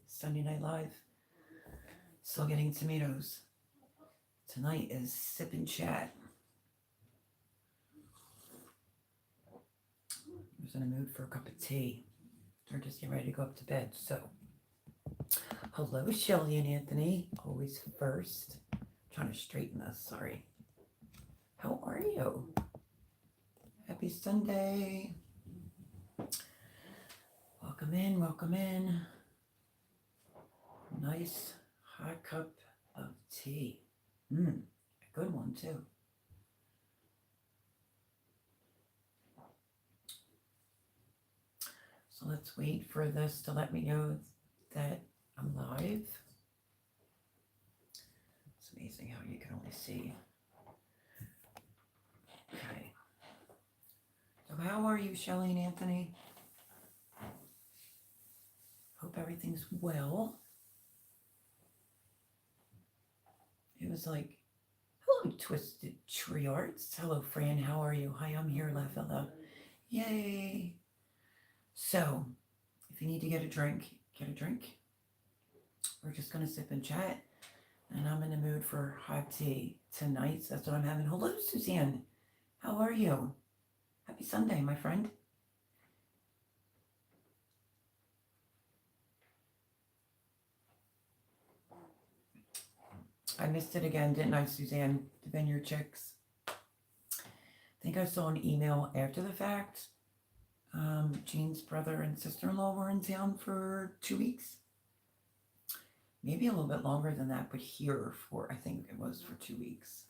Sunday Night Live. Still getting tomatoes. Tonight is sip and chat. I was in a mood for a cup of tea. Or just getting ready to go up to bed. So, hello, Shelly and Anthony. Always first. Trying to straighten this. Sorry. How are you? Happy Sunday. Welcome in. Welcome in. Nice hot cup of tea. A good one too. So let's wait for this to let me know that I'm live. It's amazing how you can only see. Okay. So how are you, Shelly and Anthony? Hope everything's well. It was like, hello, Twisted Tree Arts. Hello, Fran. How are you? Hi, I'm here. Laugh out loud. Yay. So, if you need to get a drink, get a drink. We're just going to sip and chat. And I'm in the mood for hot tea tonight. So that's what I'm having. Hello, Suzanne. How are you? Happy Sunday, my friend. I missed it again, didn't I, Suzanne? The Vineyard Chicks. I think I saw an email after the fact. Jean's brother and sister-in-law were in town for 2 weeks. Maybe a little bit longer than that, but here for, I think it was for 2 weeks.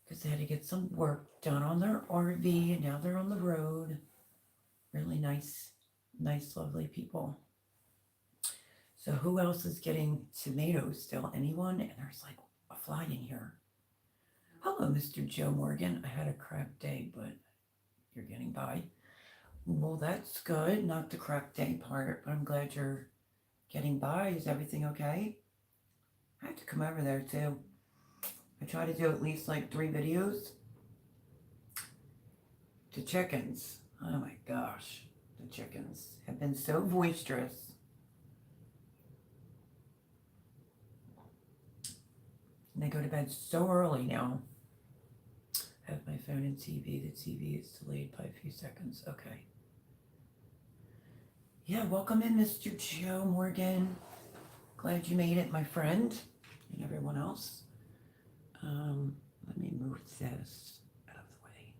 Because they had to get some work done on their RV, and now they're on the road. Really nice, lovely people. So who else is getting tomatoes still? Anyone? And there's like a fly in here. Hello, Mr. Joe Morgan. I had a crap day, but you're getting by. Well, that's good. Not the crap day part, but I'm glad you're getting by. Is everything okay? I have to come over there too. I try to do at least like 3 videos. The chickens. Oh my gosh. The chickens have been so boisterous. And they go to bed so early now. I have my phone and TV. The TV is delayed by a few seconds. Okay. Yeah, welcome in, Mr. Joe Morgan. Glad you made it, my friend, and everyone else. Let me move this out of the way.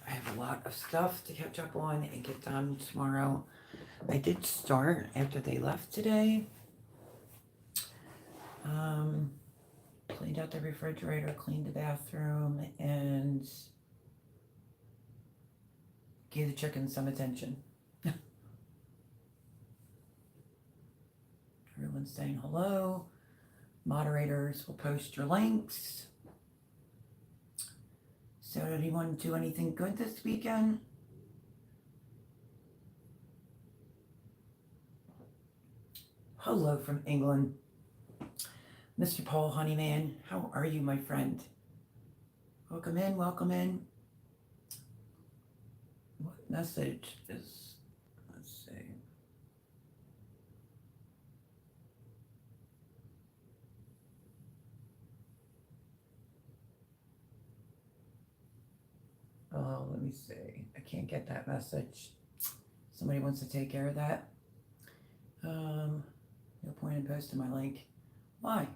I have a lot of stuff to catch up on and get done tomorrow. I did start after they left today. Cleaned out the refrigerator, cleaned the bathroom, and gave the chickens some attention. Everyone's saying hello. Moderators will post your links. So did anyone do anything good this weekend? Hello from England. Mr. Paul Honeyman, how are you, my friend? Welcome in, welcome in. What message is, let's see. Oh, let me see. I can't get that message. Somebody wants to take care of that. No point in posting my link. Why?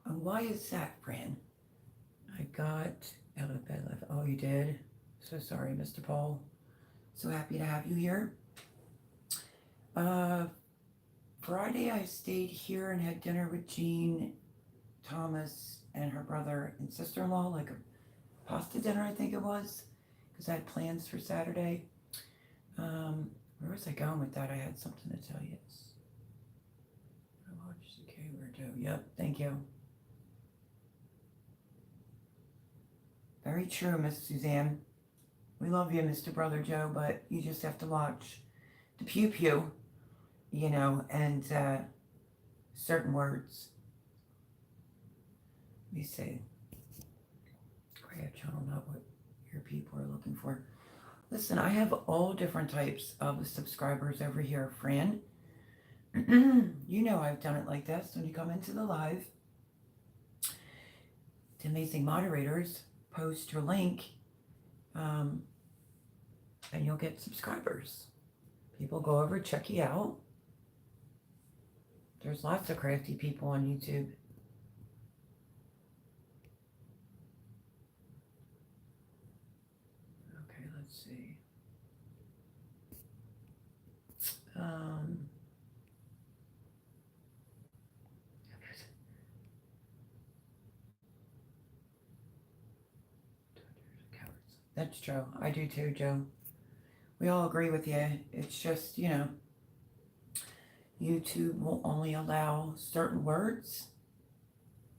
And why is that, Fran? I got out of bed. Oh, you did? So sorry, Mr. Paul. So happy to have you here. Friday, I stayed here and had dinner with Jean, Thomas, and her brother and sister-in-law, like a pasta dinner, I think it was, because I had plans for Saturday. Where was I going with that? I had something to tell you. I watched the K Weirdo. Yep, thank you. Very true, Miss Suzanne. We love you, Mr. Brother Joe, but you just have to watch the pew pew, you know, and certain words. Let me see. Creative channel, not what your people are looking for. Listen, I have all different types of subscribers over here, Fran. You know I've done it like this. When you come into the live, the amazing moderators post your link, and you'll get subscribers. People go over, check you out. There's lots of crafty people on YouTube. Okay, let's see. That's true. I do too, Joe. We all agree with you. It's just, YouTube will only allow certain words.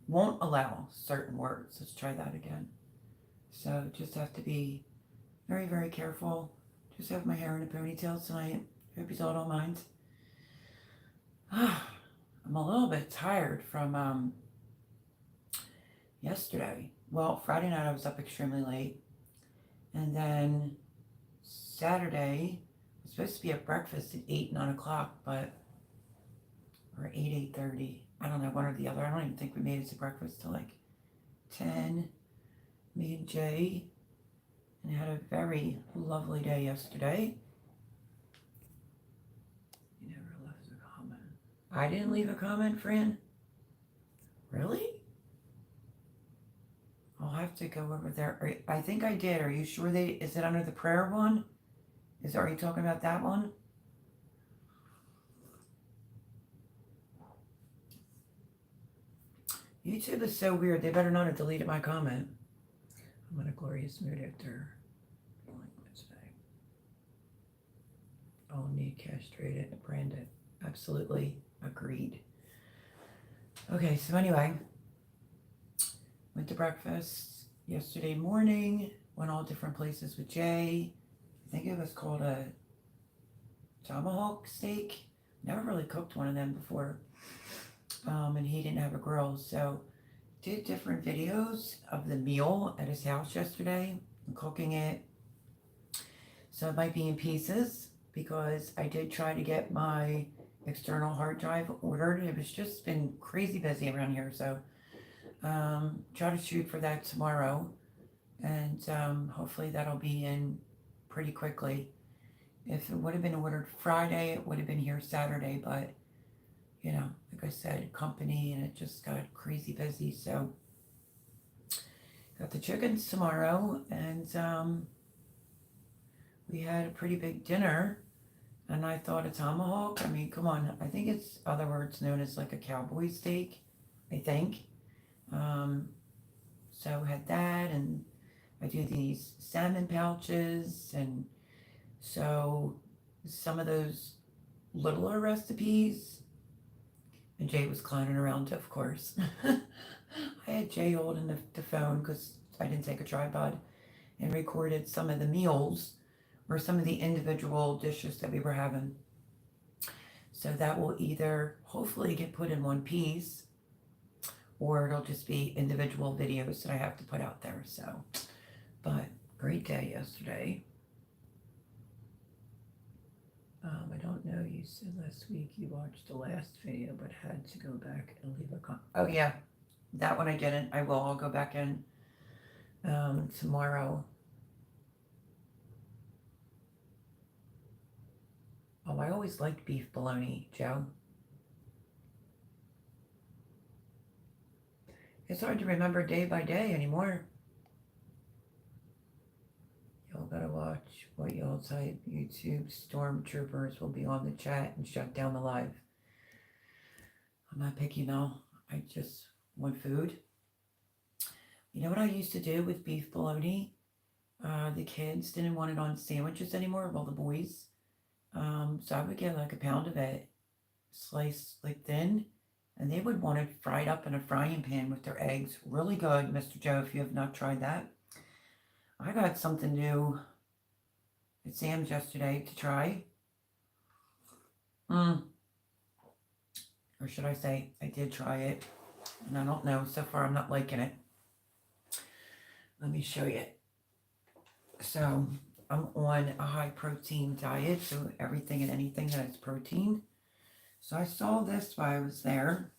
Won't allow certain words. Let's try that again. So just have to be very, very careful. Just have my hair in a ponytail tonight. Hope you all don't mind. I'm a little bit tired from yesterday. Well, Friday night I was up extremely late. And then Saturday, I was supposed to be at breakfast at 8, 9 o'clock, or 8, 8:30. I don't know, one or the other. I don't even think we made it to breakfast till like 10. Me and Jay. And had a very lovely day yesterday. You never left a comment. I didn't leave a comment, Fran? Really? I'll have to go over there. I think I did. Are you sure is it under the prayer one? Are you talking about that one? YouTube is so weird. They better not have deleted my comment. I'm in a glorious mood after feeling today. All need castrated and branded. Absolutely agreed. Okay, so anyway, went to breakfast yesterday morning. Went all different places with Jay. I think it was called a tomahawk steak. Never really cooked one of them before. And he didn't have a grill, so did different videos of the meal at his house yesterday and cooking it. So it might be in pieces because I did try to get my external hard drive ordered. It was just been crazy busy around here, so try to shoot for that tomorrow, and hopefully that'll be in pretty quickly. If it would have been ordered Friday, it would have been here Saturday, but like I said, company, and it just got crazy busy. So got the chickens tomorrow, and we had a pretty big dinner, and I thought a tomahawk, I mean, come on, I think it's other words known as like a cowboy steak, I think. So had that, and I do these salmon pouches, and so some of those littler recipes. And Jay was clowning around, of course. I had Jay holding the phone because I didn't take a tripod, and recorded some of the meals or some of the individual dishes that we were having. So that will either hopefully get put in one piece, or it'll just be individual videos that I have to put out there. So, but great day yesterday. I don't know, you said last week you watched the last video but had to go back and leave a comment. Oh yeah, that one I didn't. I'll go back in tomorrow. Oh, I always liked beef bologna, Joe. It's hard to remember day by day anymore. Y'all gotta watch what y'all type. YouTube stormtroopers will be on the chat and shut down the live. I'm not picky, no. I just want food. You know what I used to do with beef bologna? The kids didn't want it on sandwiches anymore, well, the boys. So I would get like a pound of it, sliced like thin, and they would want it fried up in a frying pan with their eggs. Really good, Mr. Joe, if you have not tried that. I got something new at Sam's yesterday to try. Or should I say, I did try it, and I don't know, so far I'm not liking it. Let me show you. So, I'm on a high protein diet, so everything and anything that has protein. So I saw this while I was there,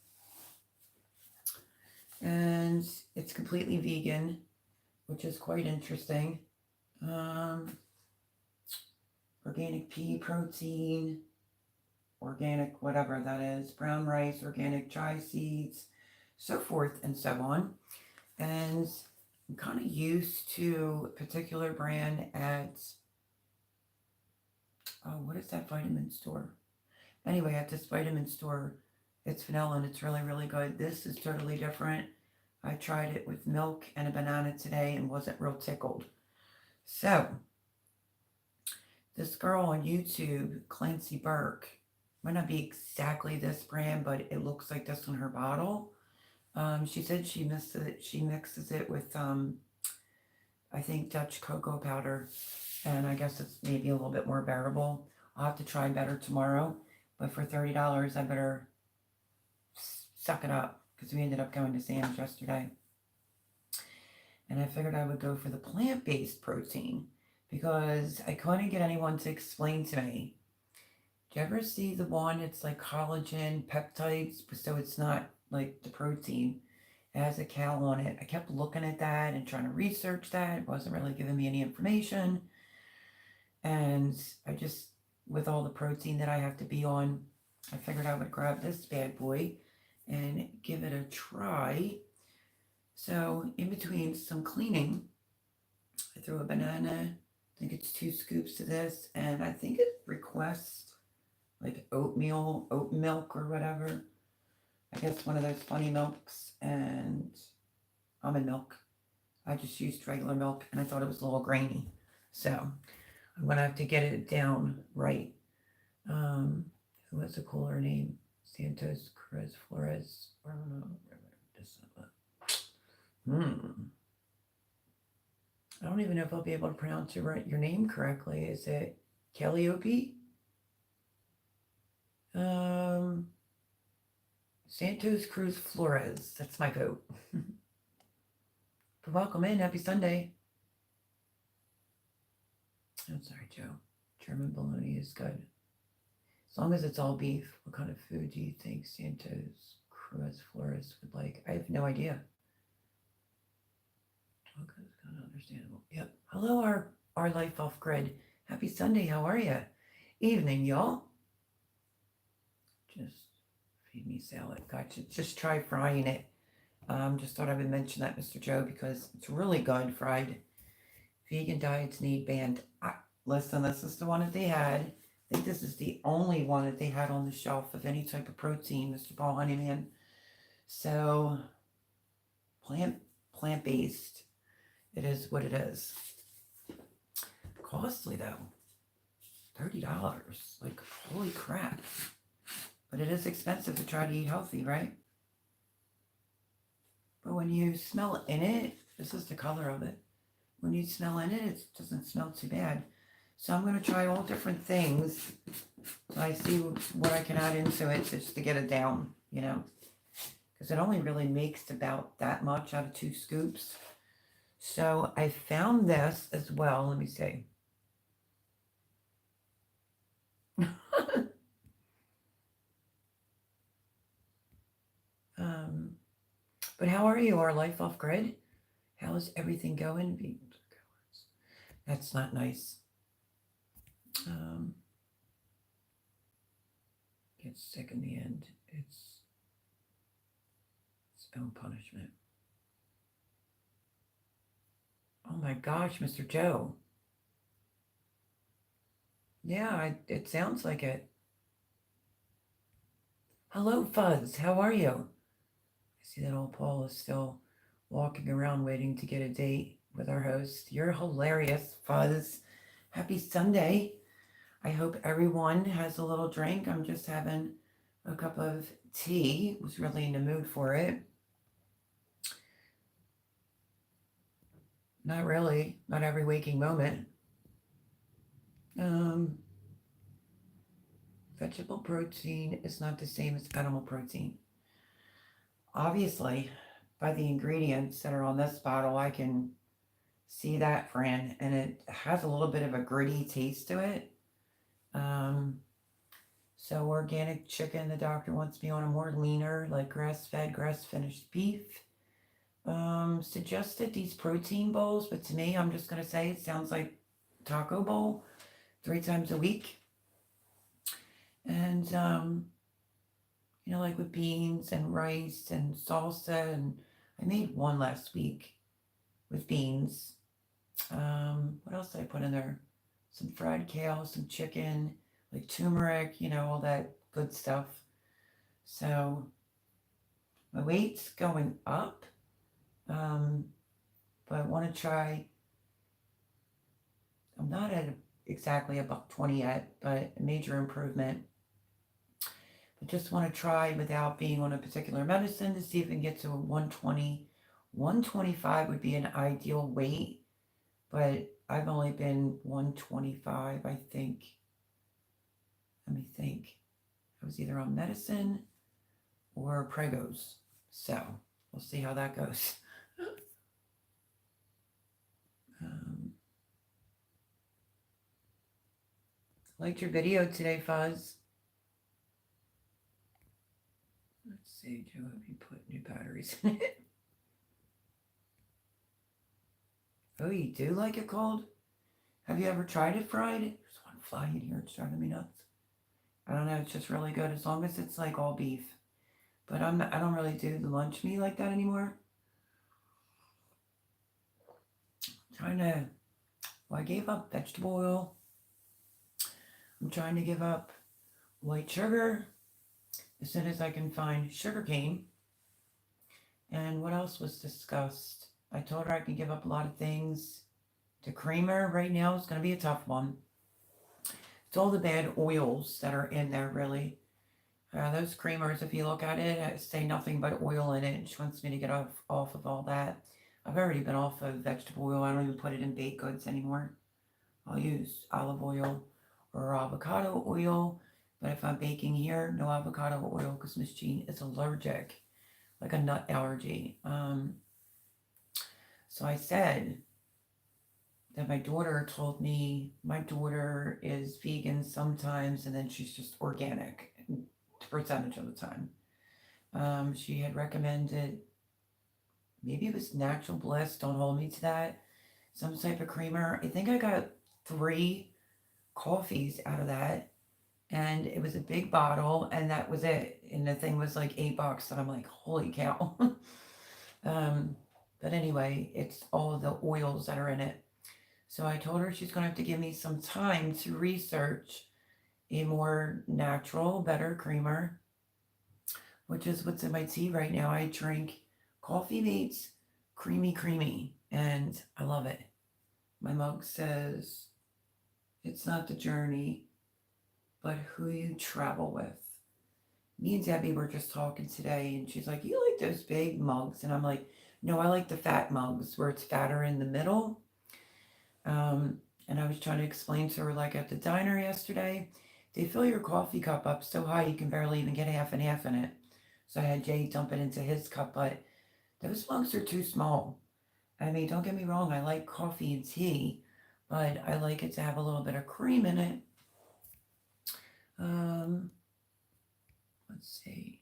and it's completely vegan, which is quite interesting. Um, Organic pea protein, organic whatever that is, brown rice, organic chia seeds, so forth and so on. And I'm kind of used to a particular brand at, oh, what is that vitamin store? Anyway, at this vitamin store, it's vanilla and it's really, really good. This is totally different. I tried it with milk and a banana today and wasn't real tickled. So, this girl on YouTube, Clancy Burke, might not be exactly this brand, but it looks like this on her bottle. She said she mixes it with, I think Dutch cocoa powder, and I guess it's maybe a little bit more bearable. I'll have to try better tomorrow, but for $30, I better suck it up because we ended up going to Sam's yesterday. And I figured I would go for the plant-based protein because I couldn't get anyone to explain to me. Do you ever see the one, it's like collagen, peptides, so it's not like the protein. It has a cow on it. I kept looking at that and trying to research that. It wasn't really giving me any information. And I just, with all the protein that I have to be on, I figured I would grab this bad boy and give it a try. So in between some cleaning, I threw a banana. I think it's 2 scoops of this, and I think it requests like oatmeal, oat milk or whatever. I guess one of those funny milks, and almond milk. I just used regular milk and I thought it was a little grainy. So I'm gonna have to get it down right. Who has a cooler name? Santos Cruz Flores. I don't know. I don't even know if I'll be able to pronounce your name correctly. Is it Calliope? Santos Cruz Flores. That's my vote. But welcome in. Happy Sunday. I'm sorry, Joe. German bologna is good. As long as it's all beef. What kind of food do you think Santos Cruz Flores would like? I have no idea. Okay, it's kind of understandable. Yep. Hello, our life off grid. Happy Sunday. How are you? Evening, y'all. Just feed me salad. Gotcha. Just try frying it. Just thought I would mention that, Mr. Joe, because it's really good fried. Vegan diets need banned. Listen, this is the one that they had. I think this is the only one that they had on the shelf of any type of protein, Mr. Paul Honeyman. So, plant-based. It is what it is. Costly, though. $30. Like, holy crap. But it is expensive to try to eat healthy, right? But when you smell in it, this is the color of it. When you smell in it, it doesn't smell too bad. So I'm going to try all different things. So I see what I can add into it just to get it down, you know. Because it only really makes about that much out of 2 scoops. So I found this as well. Let me see. But how are you, our life off grid? How is everything going? That's not nice. Get sick in the end. It's its own punishment. Oh my gosh, Mr. Joe. Yeah, it sounds like it. Hello, Fuzz. How are you? I see that old Paul is still walking around waiting to get a date with our host. You're hilarious, Fuzz. Happy Sunday. I hope everyone has a little drink. I'm just having a cup of tea. Was really in the mood for it. Not really. Not every waking moment. Vegetable protein is not the same as animal protein. Obviously, by the ingredients that are on this bottle, I can see that, Fran, and it has a little bit of a gritty taste to it. Um, so organic chicken, the doctor wants me on a more leaner, like grass-fed, grass-finished beef. Suggested these protein bowls, but to me, I'm just gonna say it sounds like taco bowl 3 times a week. And like with beans and rice and salsa, and I made one last week with beans. What else did I put in there? Some fried kale, some chicken, like turmeric, all that good stuff. So my weight's going up, but I want to try. I'm not at exactly a $120 yet, but a major improvement. I just want to try without being on a particular medicine to see if I can get to a 120. 125 would be an ideal weight, but I've only been 125, I think. Let me think. I was either on medicine or Pregos. So we'll see how that goes. Liked your video today, Fuzz. Let's see, Joe, have you put new batteries in it? Oh, you do like it cold? Have you ever tried it fried? There's one fly in here, it's driving me nuts. I don't know, it's just really good as long as it's like all beef. But I don't really do the lunch meat like that anymore. I gave up vegetable oil. I'm trying to give up white sugar as soon as I can find sugar cane. And what else was discussed? I told her I could give up a lot of things. The creamer right now is going to be a tough one. It's all the bad oils that are in there, really. Those creamers, if you look at it, say nothing but oil in it. She wants me to get off of all that. I've already been off of vegetable oil. I don't even put it in baked goods anymore. I'll use olive oil or avocado oil. But if I'm baking here, no avocado oil because Miss Jean is allergic, like a nut allergy. So I said that my daughter told me my daughter is vegan sometimes and then she's just organic percentage of the time. She had recommended, maybe it was Natural Bliss, don't hold me to that, some type of creamer. I think I got 3 coffees out of that, and it was a big bottle, and that was it. And the thing was like $8, and I'm like, holy cow. But anyway, it's all the oils that are in it. So I told her she's going to have to give me some time to research a more natural, better creamer, which is what's in my tea right now. I drink Coffee Mates Creamy, and I love it. My mug says, it's not the journey, but who you travel with. Me and Debbie were just talking today, and she's like, you like those big mugs? And I'm like, no, I like the fat mugs where it's fatter in the middle. And I was trying to explain to her, like at the diner yesterday, they fill your coffee cup up so high you can barely even get half and half in it. So I had Jay dump it into his cup, but those mugs are too small. I mean, don't get me wrong, I like coffee and tea, but I like it to have a little bit of cream in it. Let's see.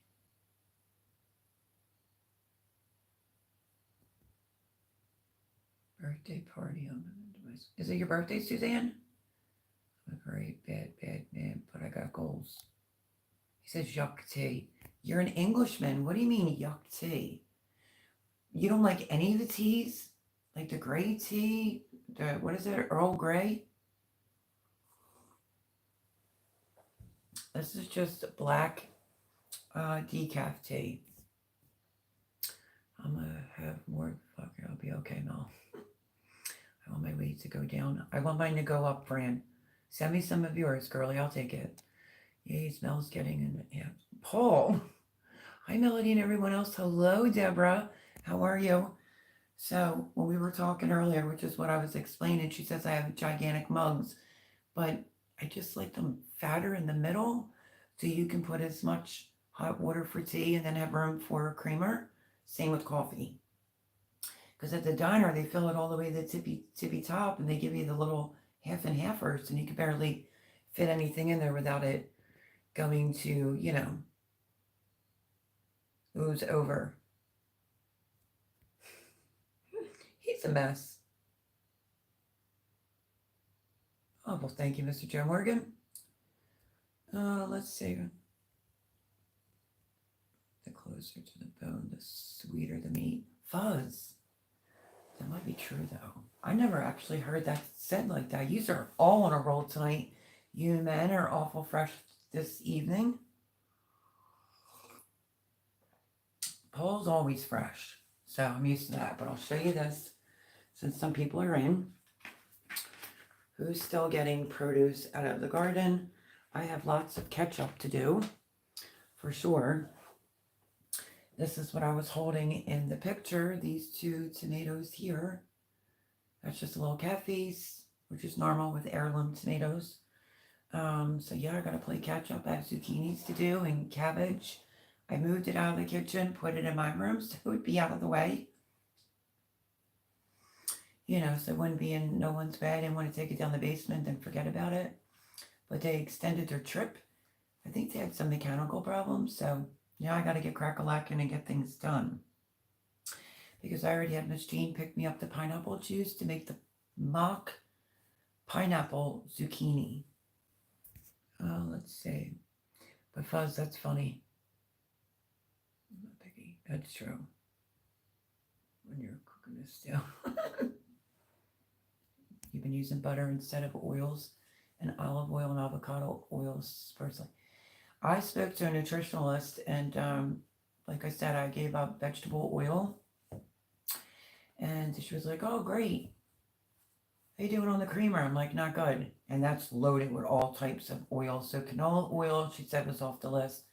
Birthday party on the device. Is it your birthday, Suzanne? I'm a very bad man, but I got goals. He says yuck tea. You're an Englishman. What do you mean yuck tea? You don't like any of the teas? Like the gray tea? What is it? Earl Grey? This is just black decaf tea. I'm gonna have more. Fuck, I'll be okay, Mel. I want my weight to go down. I want mine to go up, Fran. Send me some of yours, girlie. I'll take it. Yay, smells getting in. Yeah. Paul. Hi, Melody and everyone else. Hello, Deborah. How are you? So when we were talking earlier, which is what I was explaining, she says I have gigantic mugs, but I just like them fatter in the middle, so you can put as much hot water for tea and then have room for a creamer. Same with coffee. Because at the diner, they fill it all the way to the tippy top, and they give you the little half and halfers, and you can barely fit anything in there without it going to, ooze over. He's a mess. Oh, well, thank you, Mr. Joe Morgan. Let's see. The closer to the bone, the sweeter the meat. Fuzz. That might be true, though. I never actually heard that said like that. You are all on a roll tonight. You men are awful fresh this evening. Paul's always fresh, so I'm used to that. But I'll show you this, since some people are in. Who's still getting produce out of the garden? I have lots of catch-up to do, for sure. This is what I was holding in the picture, these 2 tomatoes here. That's just a little cat face, which is normal with heirloom tomatoes. So yeah, I gotta play catch-up. I have zucchinis to do and cabbage. I moved it out of the kitchen, put it in my room so it would be out of the way. So it wouldn't be in no one's bed. I didn't want to take it down the basement and forget about it. But they extended their trip. I think they had some mechanical problems. So, yeah, I got to get crack-a-lackin' and get things done. Because I already had Miss Jean pick me up the pineapple juice to make the mock pineapple zucchini. Let's see. But Fuzz, that's funny. I'm not picky. That's true. When you're cooking this still. You've been using butter instead of oils, and olive oil and avocado oils personally. I spoke to a nutritionalist, and like I said, I gave up vegetable oil, and she was like, "Oh, great. How you doing on the creamer?" I'm like, "Not good." And that's loaded with all types of oil. So canola oil, she said, was off the list.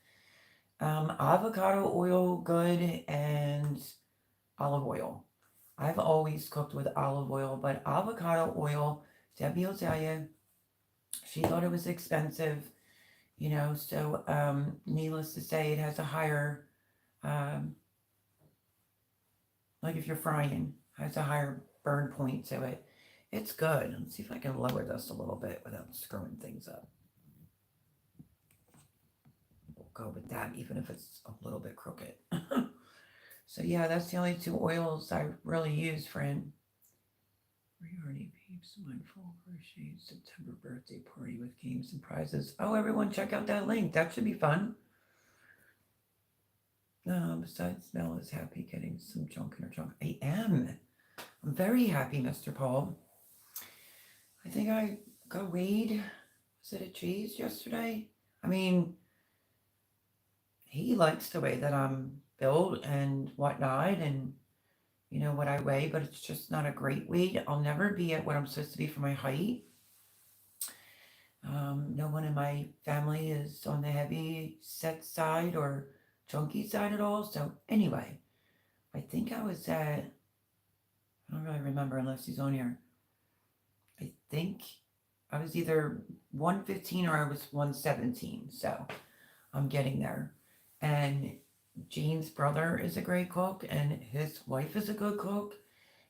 Avocado oil, good, and olive oil. I've always cooked with olive oil, but avocado oil, Debbie will tell you, she thought it was expensive, so needless to say, it has a higher, like if you're frying, has a higher burn point to it. It's good. Let's see if I can lower this a little bit without screwing things up. We'll go with that, even if it's a little bit crooked. So yeah, that's the only 2 oils I really use, friend. Reality Peeps, Mindful Crochet September birthday party with games and prizes. Oh, everyone check out that link. That should be fun. Besides, Mel is happy getting some junk in her trunk. I am. I'm very happy, Mr. Paul. I think I got weighed. Was it a cheese yesterday? I mean, he likes the way that I'm built and whatnot, and what I weigh, but it's just not a great weight. I'll never be at what I'm supposed to be for my height. No one in my family is on the heavy set side or chunky side at all. So anyway, I think I was at, I don't really remember unless he's on here. I think I was either 115 or I was 117. So I'm getting there. And Jean's brother is a great cook, and his wife is a good cook.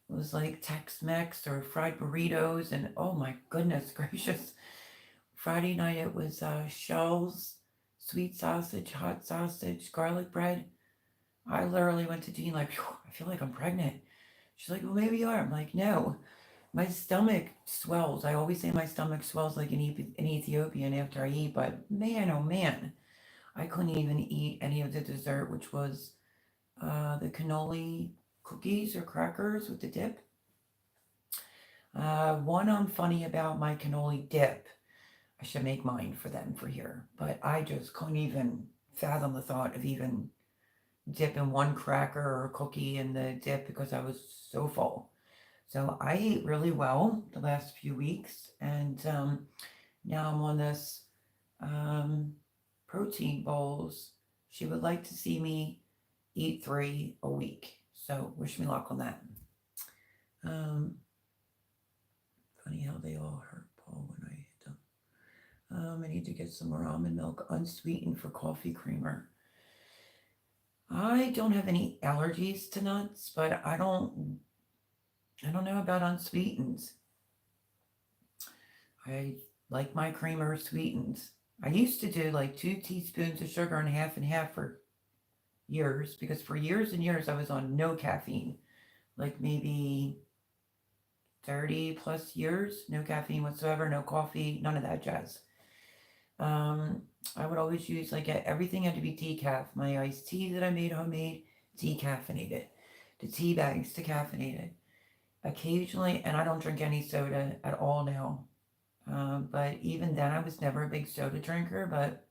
It was like Tex-Mex or fried burritos, and oh my goodness gracious. Friday night it was shells, sweet sausage, hot sausage, garlic bread. I literally went to Jean like, I feel like I'm pregnant. She's like, well, maybe you are. I'm like, no. My stomach swells. I always say my stomach swells like an Ethiopian after I eat, but man, oh man. I couldn't even eat any of the dessert, which was the cannoli cookies or crackers with the dip. One, I'm funny about my cannoli dip. I should make mine for them for here. But I just couldn't even fathom the thought of even dipping one cracker or cookie in the dip because I was so full. So I ate really well the last few weeks. And now I'm on this protein bowls. She would like to see me eat 3 a week. So wish me luck on that. Funny how they all hurt Paul when I hit them. I need to get some more almond milk unsweetened for coffee creamer. I don't have any allergies to nuts, but I don't I don't know about unsweetened. I like my creamer sweetened. I used to do like 2 teaspoons of sugar and half for years, because for years and years I was on no caffeine. Like maybe 30 plus years, no caffeine whatsoever, no coffee, none of that jazz. Um, I would always use like everything had to be decaf. My iced tea that I made homemade, decaffeinated. The tea bags, decaffeinated. Occasionally, and I don't drink any soda at all now. But even then, I was never a big soda drinker. But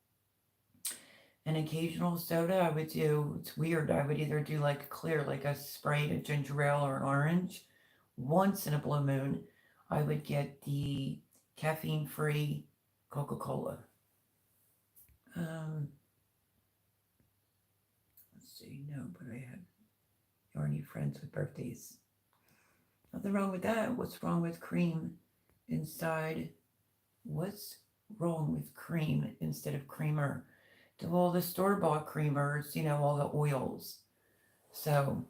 an occasional soda, I would do. It's weird. I would either do like clear, like a sprayed a ginger ale or an orange. Once in a blue moon, I would get the caffeine-free Coca-Cola. Um, let's see. No, but I had. You are any friends with birthdays? Nothing wrong with that. What's wrong with cream inside? What's wrong with cream instead of creamer? To all the store-bought creamers, all the oils. So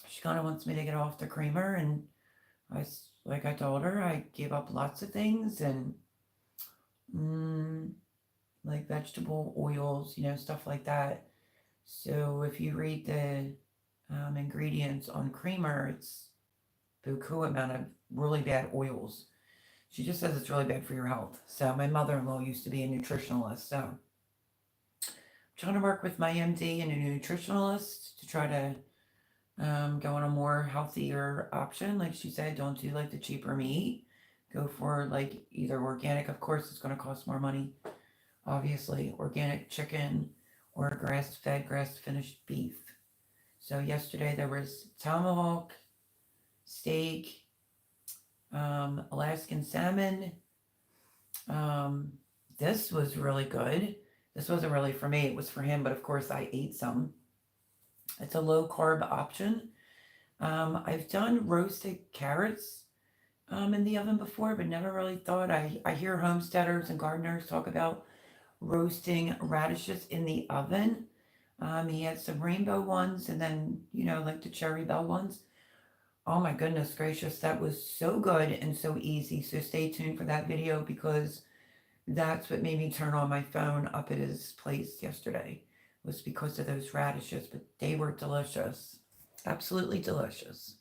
she kind of wants me to get off the creamer, and like I told her, I gave up lots of things, and mm, like vegetable oils, stuff like that. So if you read the ingredients on creamer, it's buku amount of really bad oils. She just says it's really bad for your health. So my mother-in-law used to be a nutritionalist, so I'm trying to work with my MD and a nutritionalist to try to go on a more healthier option. Like she said, don't do like the cheaper meat. Go for like either organic. Of course, it's going to cost more money. Obviously, organic chicken or grass-fed, grass-finished beef. So yesterday there was tomahawk steak, Alaskan salmon. Um, this was really good. This wasn't really for me, it was for him, but of course I ate some. It's a low carb option. I've done roasted carrots in the oven before, but never really thought. I hear homesteaders and gardeners talk about roasting radishes in the oven. He had some rainbow ones and then, like the cherry bell ones. Oh my goodness gracious, that was so good and so easy. So stay tuned for that video, because that's what made me turn on my phone up at his place yesterday, was because of those radishes, but they were delicious. Absolutely delicious.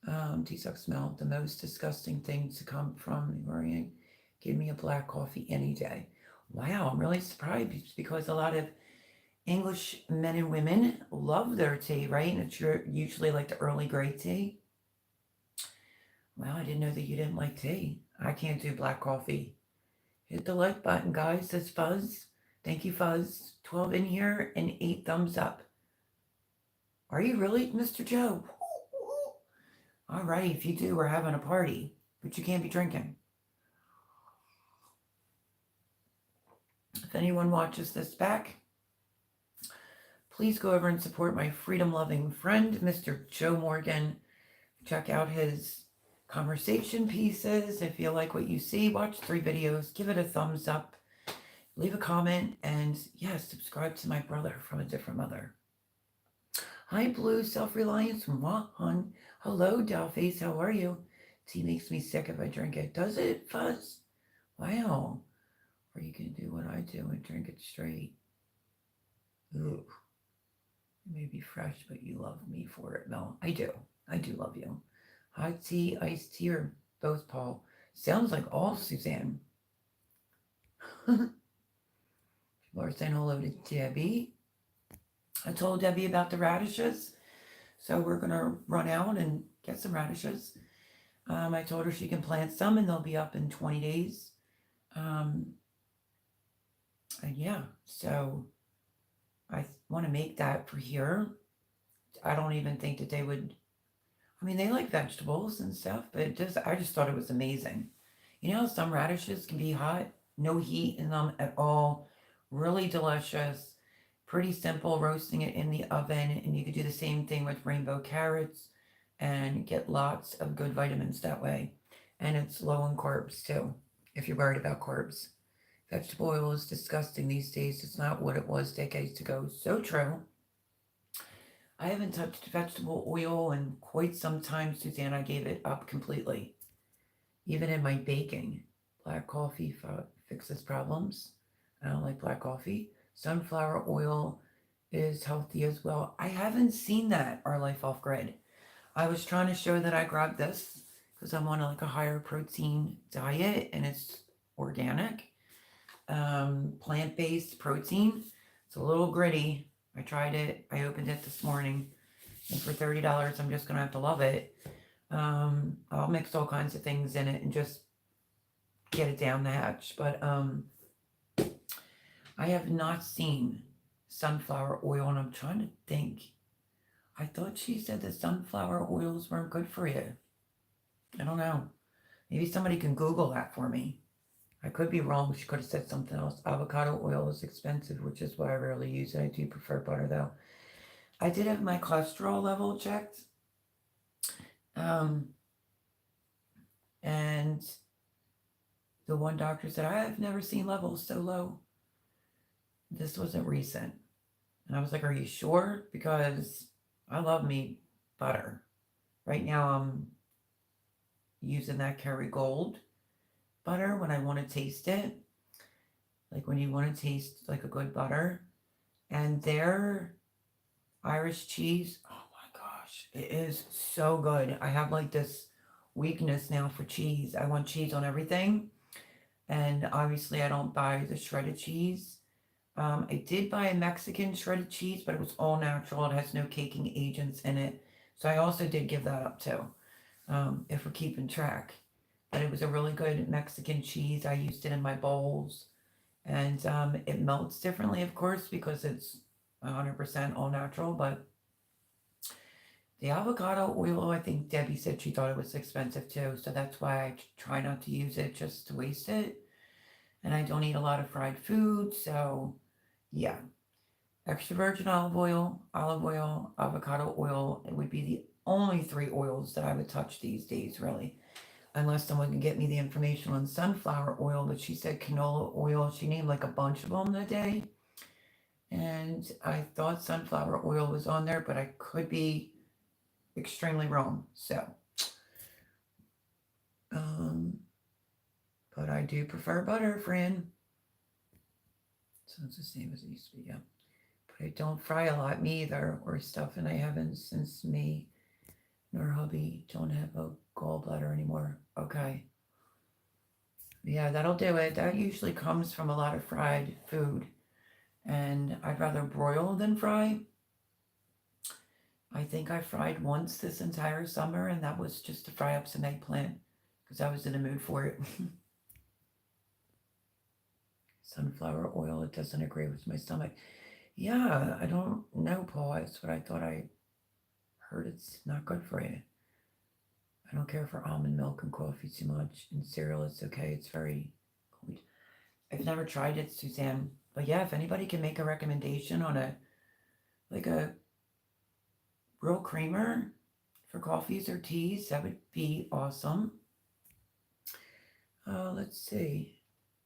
Detox smell, the most disgusting thing to come from worrying. Give me a black coffee any day. Wow, I'm really surprised, because a lot of English men and women love their tea, right? And it's usually like the early grey tea. Well, I didn't know that you didn't like tea. I can't do black coffee. Hit the like button, guys. Says Fuzz. Thank you, Fuzz. 12 in here and 8 thumbs up. Are you really, Mr. Joe? All right, if you do, we're having a party, but you can't be drinking. If anyone watches this back, please go over and support my freedom-loving friend, Mr. Joe Morgan. Check out his conversation pieces. If you like what you see, watch 3 videos, give it a thumbs up, leave a comment, and yes, subscribe to my brother from a different mother. Hi, Blue Self-Reliance. Hon. Hello, Dollface. How are you? Tea makes me sick if I drink it. Does it, Fuzz? Wow. Or you can do what I do and drink it straight. Ooh. It may be fresh, but you love me for it, Mel. I do. I do love you. Hot tea, iced tea, or both, Paul? Sounds like all, Suzanne. People are saying hello to Debbie. I told Debbie about the radishes, so we're going to run out and get some radishes. I told her she can plant some and they'll be up in 20 days. And yeah, so I want to make that for here. I don't even think that they would. I mean, they like vegetables and stuff, but I just thought it was amazing. Some radishes can be hot, no heat in them at all, really delicious, pretty simple, roasting it in the oven, and you could do the same thing with rainbow carrots and get lots of good vitamins that way. And it's low in carbs too, if you're worried about carbs. Vegetable oil is disgusting these days. It's not what it was decades ago. So true. I haven't touched vegetable oil in quite some time, Suzanne. I gave it up completely. Even in my baking, black coffee fixes problems. I don't like black coffee. Sunflower oil is healthy as well. I haven't seen that, Our Life Off Grid. I was trying to show that I grabbed this because I'm on like a higher protein diet and it's organic, plant-based protein. It's a little gritty. I tried it. I opened it this morning, and for $30, I'm just gonna have to love it. I'll mix all kinds of things in it and just get it down the hatch. But I have not seen sunflower oil, and I'm trying to think. I thought she said that sunflower oils weren't good for you. I don't know. Maybe somebody can Google that for me. I could be wrong. She could have said something else. Avocado oil is expensive, which is why I rarely use it. I do prefer butter though. I did have my cholesterol level checked. Um, and the one doctor said, I have never seen levels so low. This wasn't recent. And I was like, are you sure? Because I love me butter. Right now I'm using that Kerrygold butter when I want to taste it. Like when you want to taste like a good butter. And their Irish cheese, oh my gosh, it is so good. I have like this weakness now for cheese. I want cheese on everything. And obviously I don't buy the shredded cheese. I did buy a Mexican shredded cheese, but it was all natural. It has no caking agents in it. So I also did give that up too, if we're keeping track. But it was a really good Mexican cheese. I used it in my bowls. And it melts differently, of course, because it's 100% all natural. But the avocado oil, I think Debbie said she thought it was expensive too. So that's why I try not to use it just to waste it. And I don't eat a lot of fried food. So yeah, extra virgin olive oil, avocado oil. It would be the only three oils that I would touch these days, really. Unless someone can get me the information on sunflower oil, but she said canola oil. She named like a bunch of them that day. And I thought sunflower oil was on there, but I could be extremely wrong. So, um, but I do prefer butter, friend. So it's the same as it used to be, yeah. But I don't fry a lot, me either, or stuff, and I haven't since me nor hubby don't have a gallbladder anymore. Okay. Yeah, that'll do it. That usually comes from a lot of fried food. And I'd rather broil than fry. I think I fried once this entire summer, and that was just to fry up some eggplant because I was in the mood for it. Sunflower oil, it doesn't agree with my stomach. Yeah, I don't know, Paul. That's what I thought. I heard it's not good for you. I don't care for almond milk and coffee too much. And cereal, it's okay. It's very good. I've never tried it, Suzanne. But yeah, if anybody can make a recommendation on a real creamer for coffees or teas, that would be awesome. Let's see.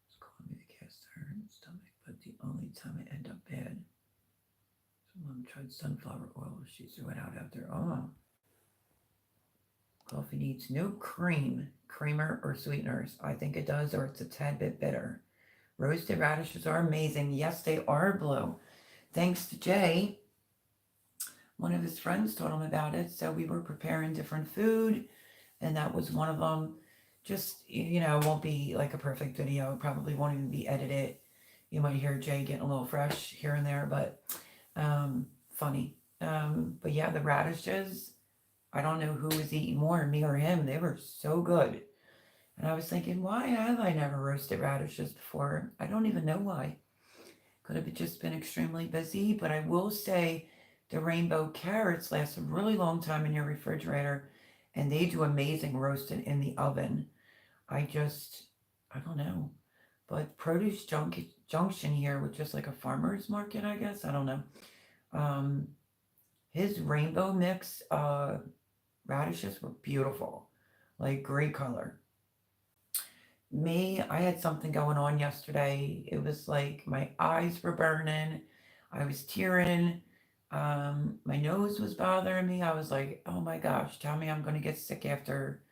It's calling me the cast iron stomach, but the only time I end up bad. So mom tried sunflower oil. She threw it out after. Oh. Coffee needs no creamer, or sweeteners. I think it does, or it's a tad bit bitter. Roasted radishes are amazing. Yes, they are, Blue. Thanks to Jay. One of his friends told him about it, so we were preparing different food, and that was one of them. Just, it won't be like a perfect video. It probably won't even be edited. You might hear Jay getting a little fresh here and there, but funny. But yeah, the radishes, I don't know who was eating more, me or him. They were so good. And I was thinking, why have I never roasted radishes before? I don't even know why. Could have just been extremely busy, but I will say the rainbow carrots last a really long time in your refrigerator, and they do amazing roasted in the oven. I don't know. But Produce Junction here, which is like a farmer's market, I guess. I don't know. His rainbow mix radishes were beautiful, like great color. I had something going on yesterday. It was like my eyes were burning. I was tearing. My nose was bothering me. I was like, oh my gosh, tell me I'm going to get sick after,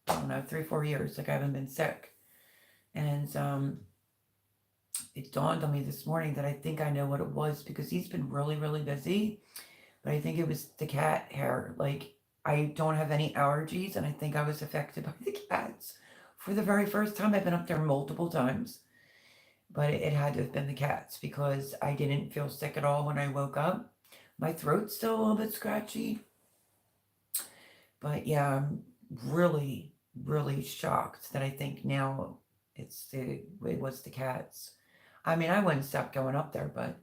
I don't know, 3 or 4 years. Like I haven't been sick. And it dawned on me this morning that I think I know what it was because he's been really, really busy. But I think it was the cat hair. Like I don't have any allergies, and I think I was affected by the cats for the very first time. I've been up there multiple times, but it had to have been the cats because I didn't feel sick at all when I woke up. My throat's still a little bit scratchy, but yeah, I'm really, really shocked that I think now it was the cats. I mean, I wouldn't stop going up there, but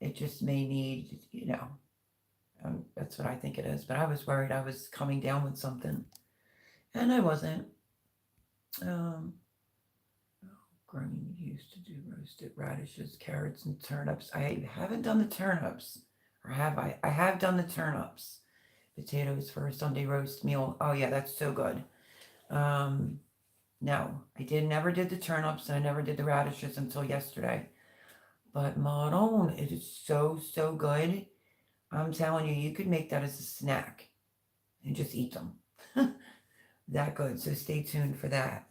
it just may need, that's what I think it is. But I was worried I was coming down with something, and I wasn't. Um, Granny used to do roasted radishes, carrots, and turnips. I haven't done the turnips, or have I? I have done the turnips. Potatoes for a Sunday roast meal. Oh yeah, that's so good. No, never did the turnips, and I never did the radishes until yesterday. But Maron, it is so, so good. I'm telling you, you could make that as a snack and just eat them. That good. So stay tuned for that.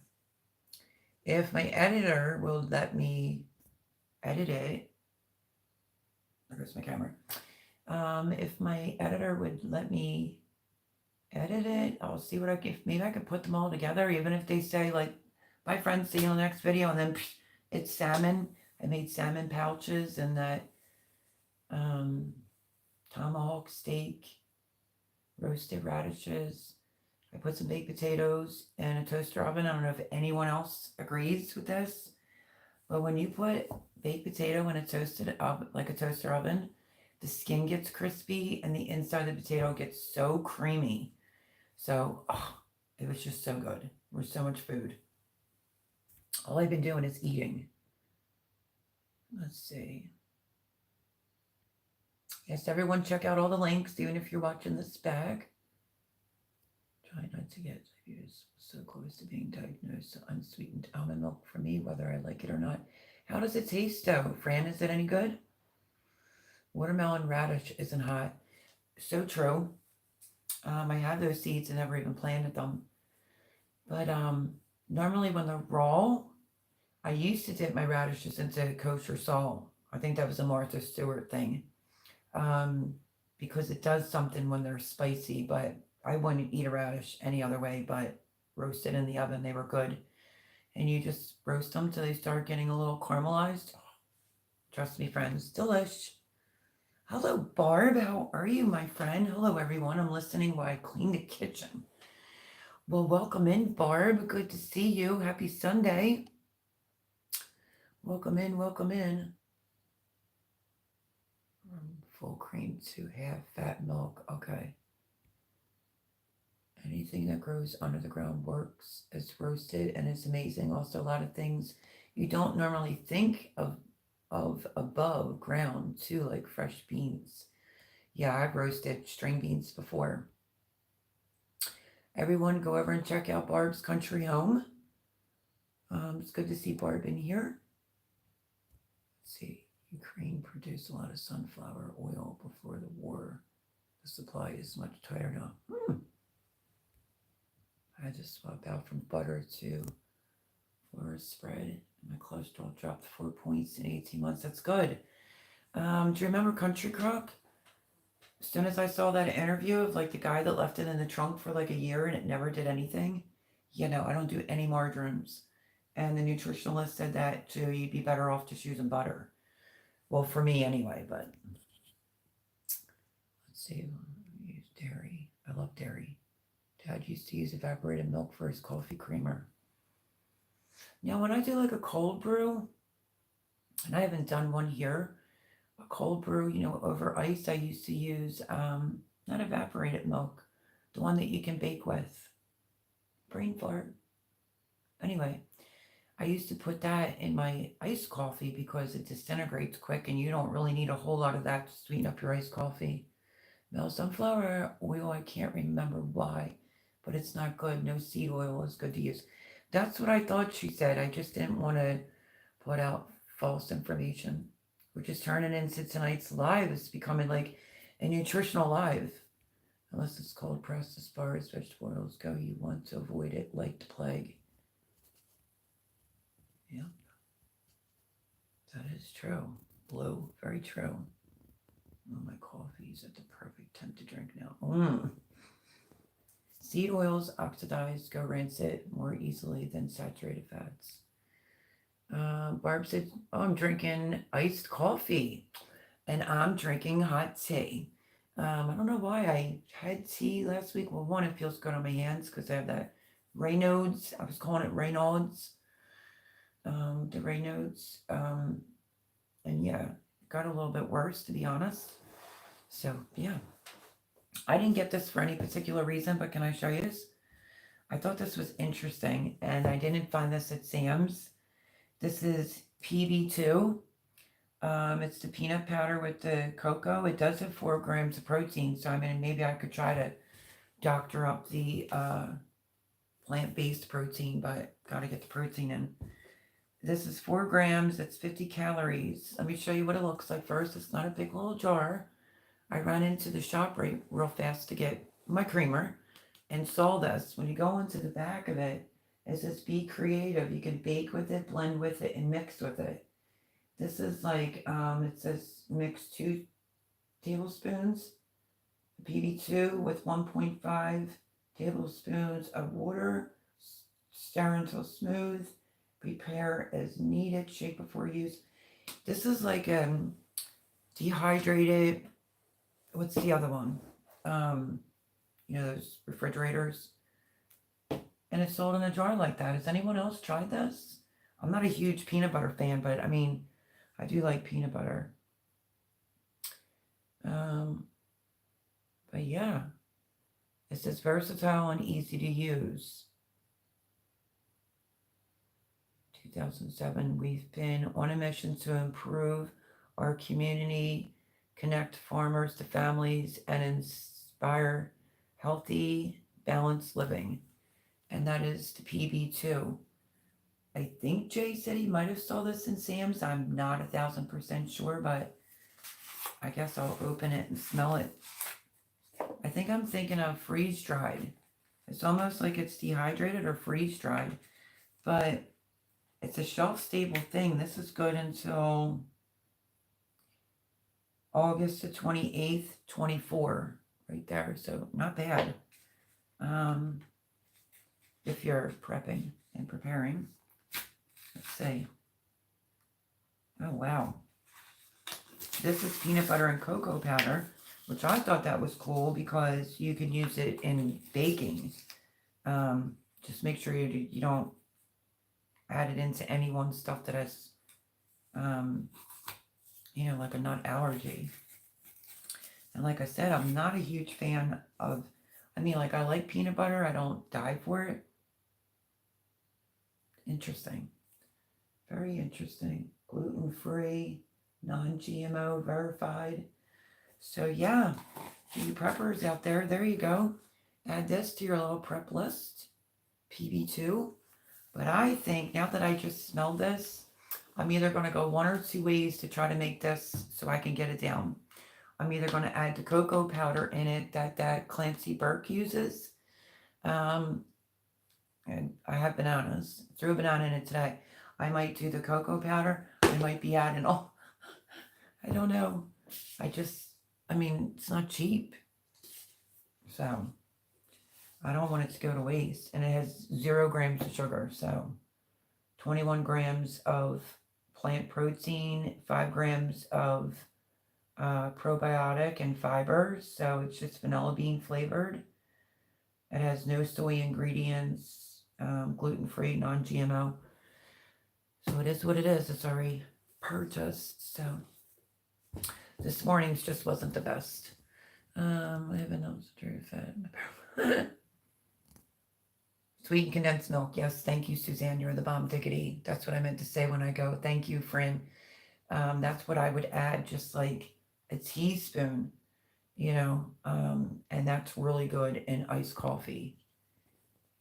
If my editor will let me edit it, there goes my camera. If my editor would let me edit it, I'll see what I can. Maybe I could put them all together, even if they say like, "Bye, friends, see you in the next video," and then it's salmon. I made salmon pouches and that tomahawk steak, roasted radishes. I put some baked potatoes in a toaster oven. I don't know if anyone else agrees with this, but when you put baked potato in a toasted oven, like a toaster oven, the skin gets crispy and the inside of the potato gets so creamy. So, it was just so good. There's so much food. All I've been doing is eating. Let's see. Yes, everyone check out all the links, even if you're watching this back. Try not to get views so close to being diagnosed. So unsweetened almond milk for me, whether I like it or not. How does it taste though? Fran, is it any good? Watermelon radish isn't hot. So true. I have those seeds and never even planted them. But normally when they're raw, I used to dip my radishes into kosher salt. I think that was a Martha Stewart thing. Because it does something when they're spicy, but I wouldn't eat a radish any other way but roasted in the oven. They were good. And you just roast them till they start getting a little caramelized. Trust me, friends, delish. Hello, Barb. How are you, my friend? Hello, everyone. I'm listening while I clean the kitchen. Well, welcome in, Barb. Good to see you. Happy Sunday. Welcome in, welcome in. Full cream to half fat milk. Okay. Anything that grows under the ground works. It's roasted and it's amazing. Also, a lot of things you don't normally think of above ground too, like fresh beans. Yeah, I've roasted string beans before. Everyone go over and check out Barb's Country Home. It's good to see Barb in here. Let's see. Ukraine produced a lot of sunflower oil before the war. The supply is much tighter now. I just swapped out from butter to flour spread. My cholesterol dropped 4 points in 18 months. That's good. Do you remember Country Crock? As soon as I saw that interview of like the guy that left it in the trunk for like a year and it never did anything, I don't do any margarims. And the nutritionalist said that too, you'd be better off just using butter. Well, for me anyway, but let's see. Use dairy. I love dairy. Dad used to use evaporated milk for his coffee creamer. Now, when I do like a cold brew, and I haven't done one here, a cold brew, over ice, I used to use not evaporated milk, the one that you can bake with. Brain fart. Anyway, I used to put that in my iced coffee because it disintegrates quick and you don't really need a whole lot of that to sweeten up your iced coffee. Now, sunflower oil, I can't remember why, but it's not good. No seed oil is good to use. That's what I thought she said. I just didn't want to put out false information. We're just turning into tonight's live. It's becoming like And Nutritional Live, unless it's cold pressed as far as vegetable oils go, you want to avoid it like the plague. Yep, that is true. Blue, very true. Oh, my coffee's at the perfect temp to drink now. Seed oils oxidize, go rancid more easily than saturated fats. Barb said, oh, I'm drinking iced coffee and I'm drinking hot tea. I don't know why I had tea last week. Well, one, it feels good on my hands because I have that Raynaud's. I was calling it Raynaud's. The Raynaud's. And yeah, it got a little bit worse, to be honest. So, yeah. I didn't get this for any particular reason, but can I show you this? I thought this was interesting, and I didn't find this at Sam's. This is PB2. It's the peanut powder with the cocoa. It does have 4 grams of protein, so I mean, maybe I could try to doctor up the plant-based protein, but gotta get the protein in. This is 4 grams. It's 50 calories. Let me show you what it looks like first. It's not a big little jar. I ran into the shop real fast to get my creamer and saw this. When you go into the back of it, it says be creative. You can bake with it, blend with it, and mix with it. This is like, it says mix 2 tablespoons PB2 with 1.5 tablespoons of water. Stir until smooth. Prepare as needed. Shake before use. This is like dehydrated. What's the other one? Those refrigerators. And it's sold in a jar like that. Has anyone else tried this? I'm not a huge peanut butter fan, but I mean, I do like peanut butter. But yeah, it says versatile and easy to use. 2007, we've been on a mission to improve our community, connect farmers to families, and inspire healthy, balanced living. And that is the PB2. I think Jay said he might have saw this in Sam's. I'm not 1,000% sure, but I guess I'll open it and smell it. I think I'm thinking of freeze-dried. It's almost like it's dehydrated or freeze-dried, but it's a shelf-stable thing. This is good until August the 28th, 24, right there. So not bad. If you're prepping and preparing. Let's see. Oh, wow. This is peanut butter and cocoa powder, which I thought that was cool because you can use it in baking. Just make sure you don't add it into anyone's stuff that has, like a nut allergy. And like I said, I'm not a huge fan of, I like peanut butter. I don't die for it. Interesting. Very interesting. Gluten-free, non-GMO, verified. So yeah, you preppers out there you go. Add this to your little prep list. PB2. But I think now that I just smelled this, I'm either going to go 1 or 2 ways to try to make this so I can get it down. I'm either going to add the cocoa powder in it that Clancy Burke uses. And I have bananas. Threw a banana in it today. I might do the cocoa powder. I might be adding I don't know. It's not cheap. So I don't want it to go to waste. And it has 0 grams of sugar. So 21 grams of plant protein, 5 grams of probiotic and fiber. So it's just vanilla bean flavored. It has no soy ingredients, gluten-free, non-GMO. So it is what it is. It's already purchased. So this morning's just wasn't the best. I have an ounce of dairy fat. Sweetened condensed milk. Yes, thank you, Suzanne. You're the bomb diggity. That's what I meant to say when I go. Thank you, Fran. That's what I would add, just like a teaspoon, and that's really good in iced coffee.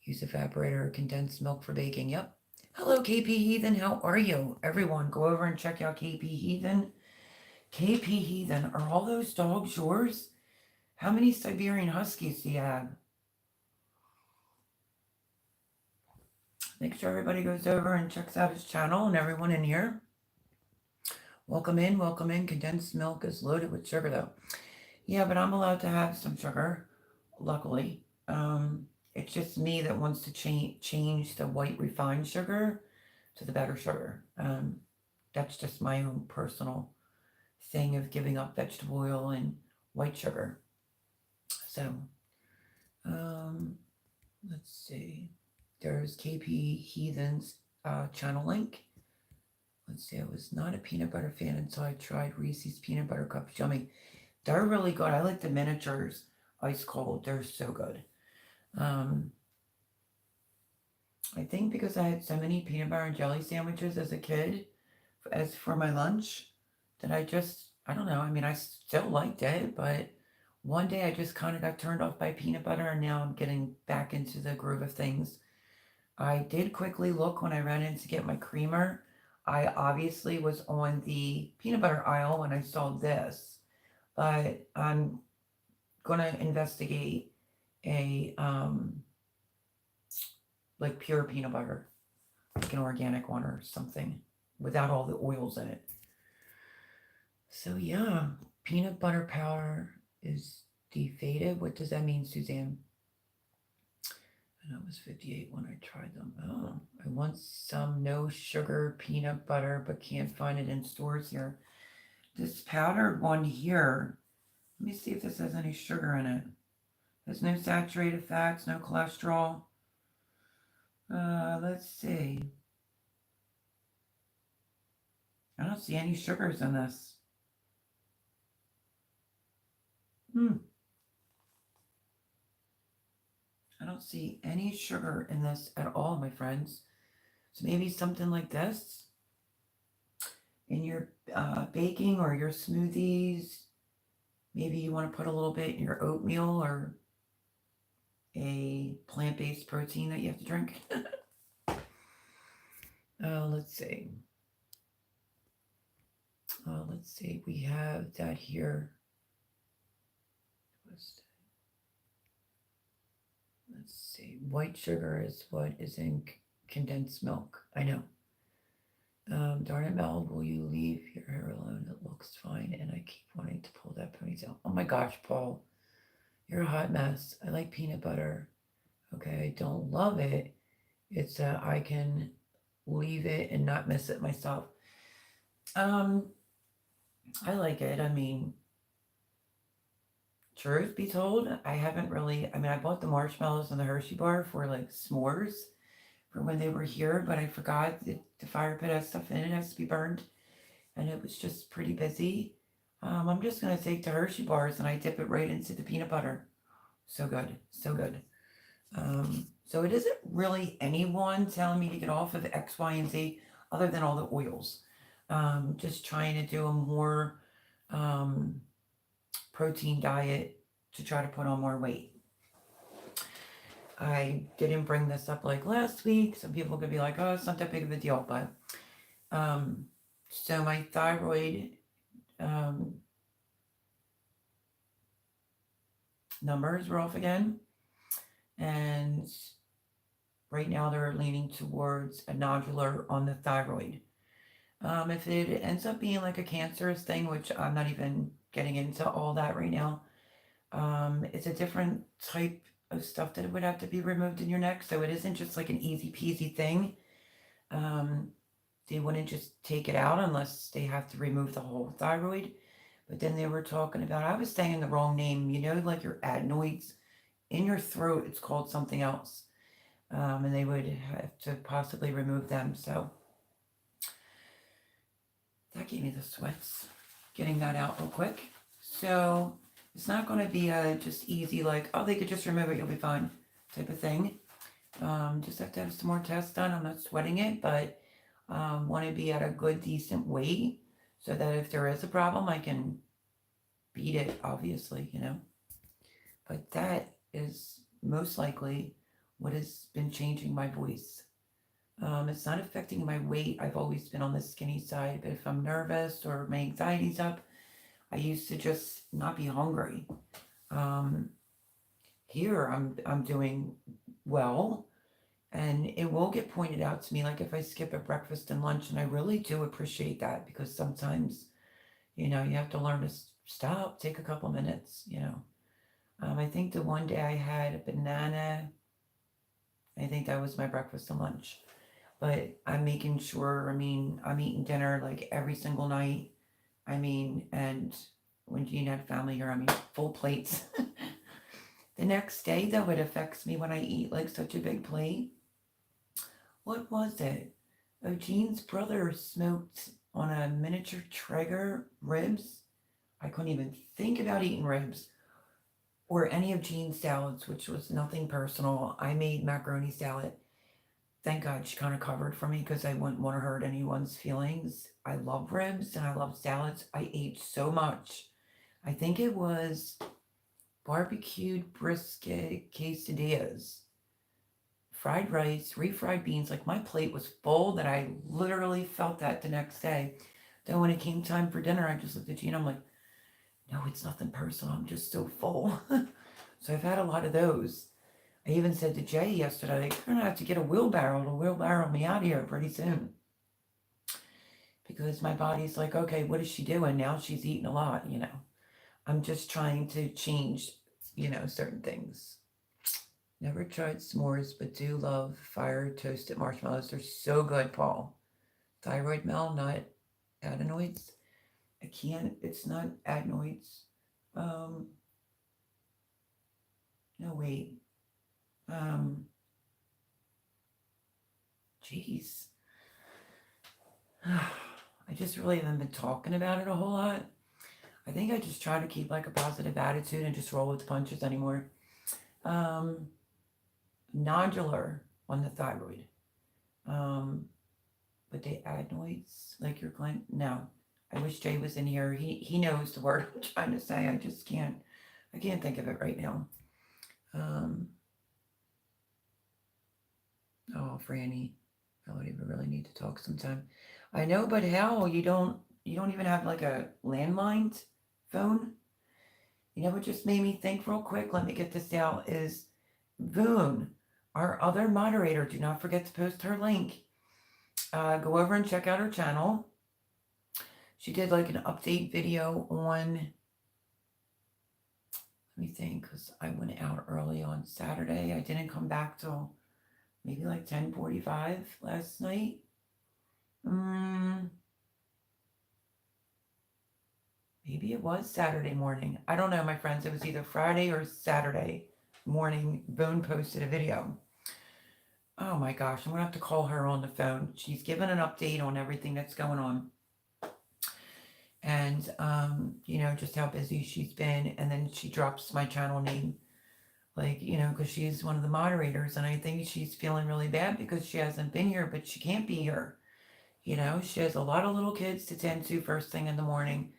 Use evaporator or condensed milk for baking. Yep. Hello, KP Heathen. How are you? Everyone, go over and check out KP Heathen. KP Heathen, are all those dogs yours? How many Siberian Huskies do you have? Make sure everybody goes over and checks out his channel, and everyone in here. Welcome in, welcome in. Condensed milk is loaded with sugar though. Yeah, but I'm allowed to have some sugar, luckily. It's just me that wants to change the white refined sugar to the better sugar. That's just my own personal thing of giving up vegetable oil and white sugar. So, let's see. There's KP Heathen's channel link. Let's see. I was not a peanut butter fan until I tried Reese's peanut butter cups. Yummy. They're really good. I like the miniatures ice cold. They're so good. I think because I had so many peanut butter and jelly sandwiches as a kid, as for my lunch, that I don't know. I mean, I still liked it, but one day I just kind of got turned off by peanut butter, and now I'm getting back into the groove of things. I did quickly look when I ran in to get my creamer. I obviously was on the peanut butter aisle when I saw this, but I'm gonna investigate a like pure peanut butter, like an organic one or something, without all the oils in it. So yeah, peanut butter powder is defaded. What does that mean, Suzanne? And it was 58 when I tried them. Oh, I want some no sugar peanut butter, but can't find it in stores here. This powdered one here, let me see if this has any sugar in it. There's no saturated fats, no cholesterol. Let's see. I don't see any sugars in this. I don't see any sugar in this at all, my friends. So maybe something like this in your baking or your smoothies. Maybe you want to put a little bit in your oatmeal or a plant-based protein that you have to drink. Let's see. Let's see. We have that here. Let's see. White sugar is what is in condensed milk. I know. Darn it, Mel, will you leave your hair alone? It looks fine, and I keep wanting to pull that ponytail. Oh my gosh, Paul. You're a hot mess. I like peanut butter. Okay, I don't love it. It's I can leave it and not miss it myself. I like it. I mean, truth be told, I haven't really, I mean, I bought the marshmallows and the Hershey bar for like s'mores for when they were here, but I forgot that the fire pit has stuff in it, has to be burned, and it was just pretty busy. I'm just gonna take the Hershey bars and I dip it right into the peanut butter. So good, so good. So it isn't really anyone telling me to get off of X, Y, and Z other than all the oils. Just trying to do a more protein diet to try to put on more weight. I didn't bring this up like last week. Some people could be like, oh, it's not that big of a deal, but so my thyroid numbers were off again, and right now they're leaning towards a nodular on the thyroid. If it ends up being like a cancerous thing, which I'm not even getting into all that right now, it's a different type of stuff that would have to be removed in your neck. So it isn't just like an easy peasy thing. They wouldn't just take it out unless they have to remove the whole thyroid. But then they were talking about, I was saying the wrong name, you know, like your adenoids in your throat, it's called something else. And they would have to possibly remove them. So that gave me the sweats, getting that out real quick. So it's not going to be a just easy, like, oh, they could just remove it, you'll be fine type of thing. Just have to have some more tests done. I'm not sweating it, but want to be at a good, decent weight so that if there is a problem, I can beat it, obviously, you know. But that is most likely what has been changing my voice. It's not affecting my weight. I've always been on the skinny side, but if I'm nervous or my anxiety's up, I used to just not be hungry. Um, Here I'm doing well, and it will get pointed out to me, like if I skip a breakfast and lunch, and I really do appreciate that because sometimes, you know, you have to learn to stop, take a couple minutes, you know. I think the one day I had a banana, I think that was my breakfast and lunch. But I'm making sure, I mean, I'm eating dinner like every single night. I mean, and when Jean had family here, I mean, full plates. The next day, though, it affects me when I eat like such a big plate. What was it? Oh, Jean's brother smoked on a miniature Traeger ribs. I couldn't even think about eating ribs or any of Jean's salads, which was nothing personal. I made macaroni salad. Thank God she kind of covered for me because I wouldn't want to hurt anyone's feelings. I love ribs and I love salads. I ate so much. I think it was barbecued brisket quesadillas, fried rice, refried beans. Like my plate was full that I literally felt that the next day. Then when it came time for dinner, I just looked at Gina. I'm like, no, it's nothing personal. I'm just so full. So I've had a lot of those. I even said to Jay yesterday, like, you're gonna have to get a wheelbarrow to wheelbarrow me out of here pretty soon. Because my body's like, okay, what is she doing? Now she's eating a lot, you know. I'm just trying to change, you know, certain things. Never tried s'mores, but do love fire toasted marshmallows. They're so good, Paul. Thyroid mel, not adenoids. I can't, it's not adenoids. Um, no, wait. Jeez. I just really haven't been talking about it a whole lot. I think I just try to keep like a positive attitude and just roll with the punches anymore. Um, Nodular on the thyroid. Um, but the adenoids, like your gland, no. I wish Jay was in here. He knows the word I'm trying to say. I just can't. I can't think of it right now. Oh, Franny, I would even really need to talk sometime. I know, but how you don't even have like a landline phone? You know what just made me think real quick? Let me get this out. Is Voon, our other moderator? Do not forget to post her link. Go over and check out her channel. She did like an update video on, let me think, because I went out early on Saturday. I didn't come back till maybe like 10:45 last night. Maybe it was Saturday morning. I don't know, my friends. It was either Friday or Saturday morning. Boone posted a video. Oh my gosh, I'm gonna have to call her on the phone. She's given an update on everything that's going on. And you know, just how busy she's been. And then she drops my channel name. Like, you know, because she's one of the moderators, and I think she's feeling really bad because she hasn't been here, but she can't be here. You know, she has a lot of little kids to tend to first thing in the morning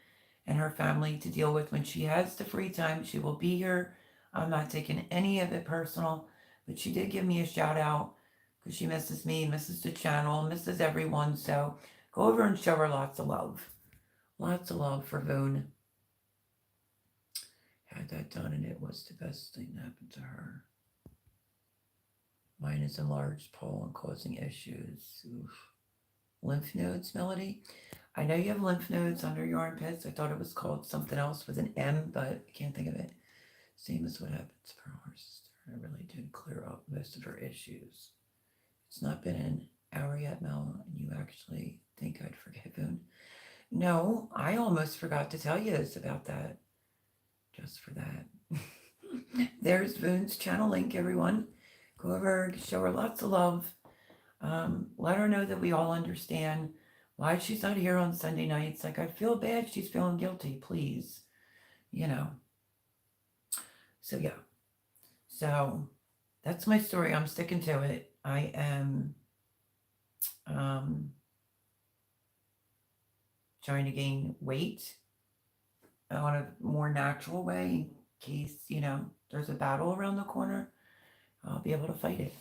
and her family to deal with. When she has the free time, she will be here. I'm not taking any of it personal, but she did give me a shout out because she misses me, misses the channel, misses everyone. So go over and show her lots of love. Lots of love for Voon. Had that done, and it was the best thing that happened to her. Mine is enlarged, Paul, and causing issues. Oof. Lymph nodes, Melody. I know you have lymph nodes under your armpits. I thought it was called something else with an M, but I can't think of it. Same as what happened to her sister. I really did clear up most of her issues. It's not been an hour yet, Mel, and you actually think I'd forget Boone. No, I almost forgot to tell you this about that. Just for that. There's Boone's channel link, everyone. Go over, show her lots of love. Let her know that we all understand why she's not here on Sunday nights. Like, I feel bad. She's feeling guilty, please. You know. So, yeah. So, that's my story. I'm sticking to it. I am trying to gain weight on a more natural way in case, you know, there's a battle around the corner. I'll be able to fight it.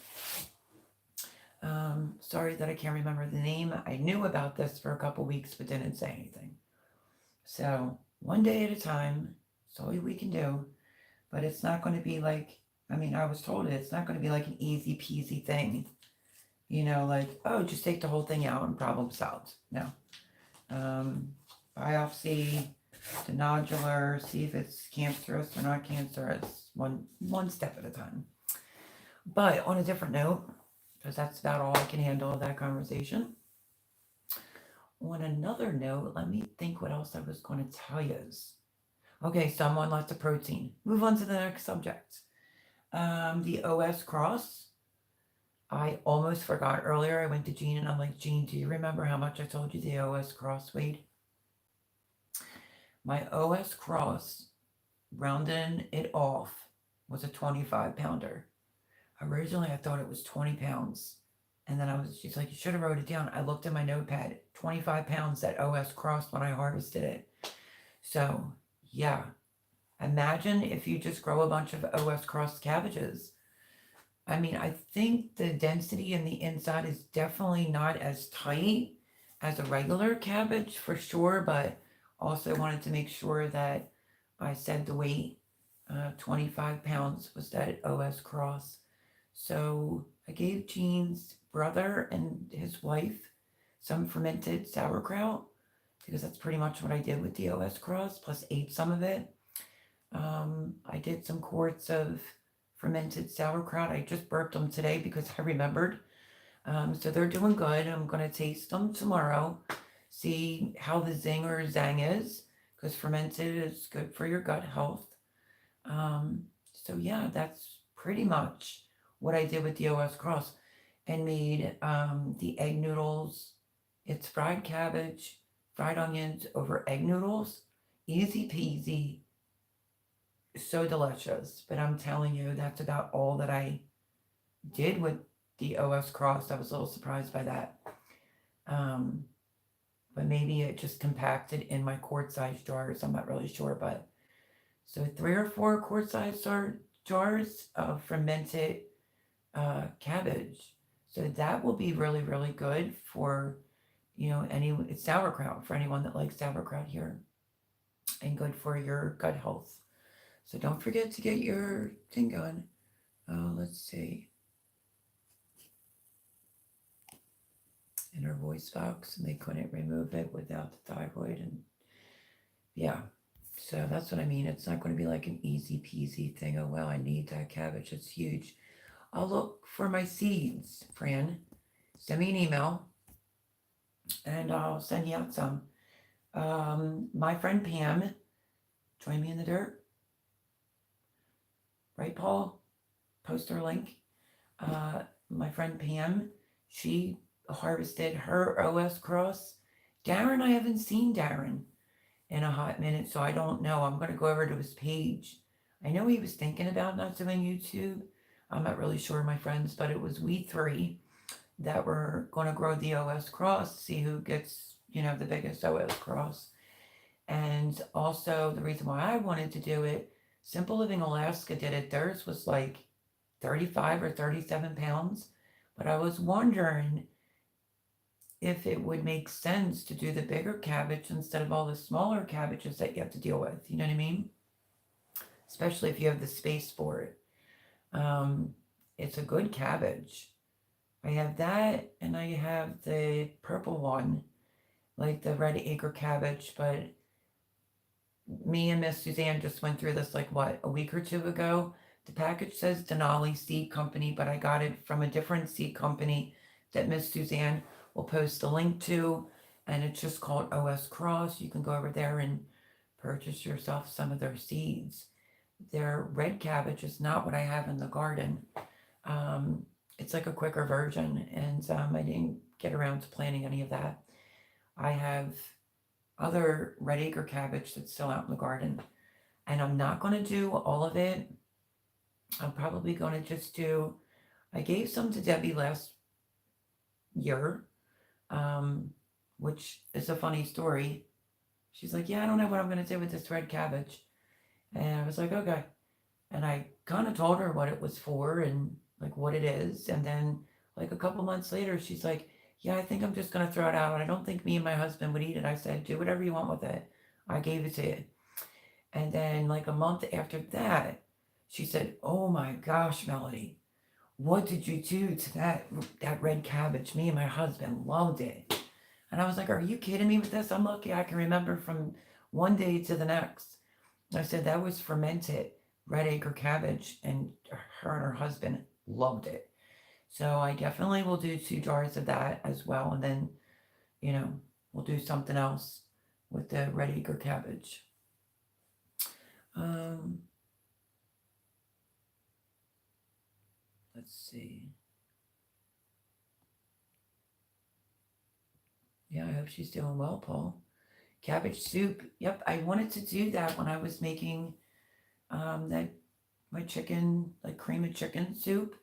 Sorry that I can't remember the name. I knew about this for a couple weeks but didn't say anything. So one day at a time. It's all we can do. But it's not going to be like, I mean, I was told it's not going to be like an easy peasy thing. Like, oh, just take the whole thing out and problem solved. No. Biopsy, the nodular, see if it's cancerous or not cancerous, one step at a time. But on a different note, because that's about all I can handle of that conversation. On another note, let me think what else I was going to tell you. Okay, so I'm on lots of protein. Move on to the next subject. The OS cross. I almost forgot earlier. I went to Jean and I'm like, Jean, do you remember how much I told you the OS cross weighed? My OS cross, rounding it off, was a 25 pounder. Originally, I thought it was 20 pounds. And then she's like, you should have wrote it down. I looked at my notepad, 25 pounds that OS crossed when I harvested it. So, yeah. Imagine if you just grow a bunch of OS crossed cabbages. I mean, I think the density in the inside is definitely not as tight as a regular cabbage for sure, but also wanted to make sure that I said the weight. 25 pounds was that OS cross. So I gave Jean's brother and his wife some fermented sauerkraut because that's pretty much what I did with the OS cross, plus ate some of it. I did some quarts of fermented sauerkraut. I just burped them today because I remembered. So they're doing good. I'm going to taste them tomorrow, see how the zing or zang is, because fermented is good for your gut health. So yeah, that's pretty much what I did with the OS cross, and made the egg noodles. It's fried cabbage, fried onions over egg noodles. Easy peasy. So delicious. But I'm telling you, that's about all that I did with the OS cross. I was a little surprised by that. But maybe it just compacted in my quart-sized jars. I'm not really sure, but so 3 or 4 quart-sized jars of fermented cabbage. So that will be really, really good for, it's sauerkraut for anyone that likes sauerkraut here, and good for your gut health. So don't forget to get your thing going. Let's see. In her voice box, and they couldn't remove it without the thyroid. And yeah, so that's what I mean. It's not going to be like an easy peasy thing. Oh, well, I need that cabbage. It's huge. I'll look for my seeds, Fran. Send me an email and I'll send you out some. My friend Pam, join me in the dirt. Right, Paul? Post her link. My friend Pam, she harvested her OS cross. Darren, I haven't seen Darren in a hot minute, so I don't know. I'm going to go over to his page. I know he was thinking about not doing YouTube. I'm not really sure, my friends, but it was we 3 that were going to grow the OS cross, see who gets, the biggest OS cross. And also the reason why I wanted to do it, Simple Living Alaska did it. Theirs was like 35 or 37 pounds. But I was wondering if it would make sense to do the bigger cabbage instead of all the smaller cabbages that you have to deal with. You know what I mean? Especially if you have the space for it. It's a good cabbage. I have that, and I have the purple one, like the red acre cabbage, but me and Miss Suzanne just went through this a week or 2 ago. The package says Denali Seed Company, but I got it from a different seed company that Miss Suzanne will post the link to, and it's just called OS Cross. You can go over there and purchase yourself some of their seeds. Their red cabbage is not what I have in the garden. It's like a quicker version, and I didn't get around to planting any of that. I have other red acre cabbage that's still out in the garden, and I'm not going to do all of it. I'm probably going to just do, I gave some to Debbie last year, which is a funny story. She's like, yeah, I don't know what I'm going to do with this red cabbage. And I was like, okay. And I kind of told her what it was for and what it is. And then a couple months later, she's like, yeah, I think I'm just going to throw it out. I don't think me and my husband would eat it. I said, do whatever you want with it. I gave it to you. And then, like a month after that, she said, "Oh my gosh, Melody, what did you do to that red cabbage? Me and my husband loved it." And I was like, "Are you kidding me with this? I'm lucky I can remember from one day to the next." I said that was fermented red acre cabbage, and her and her husband loved it. So I definitely will do 2 jars of that as well, and then you know we'll do something else with the red acre cabbage. Um, let's see. Yeah, I hope she's doing well, Paul. Cabbage soup. Yep, I wanted to do that when I was making that my chicken, like cream of chicken soup,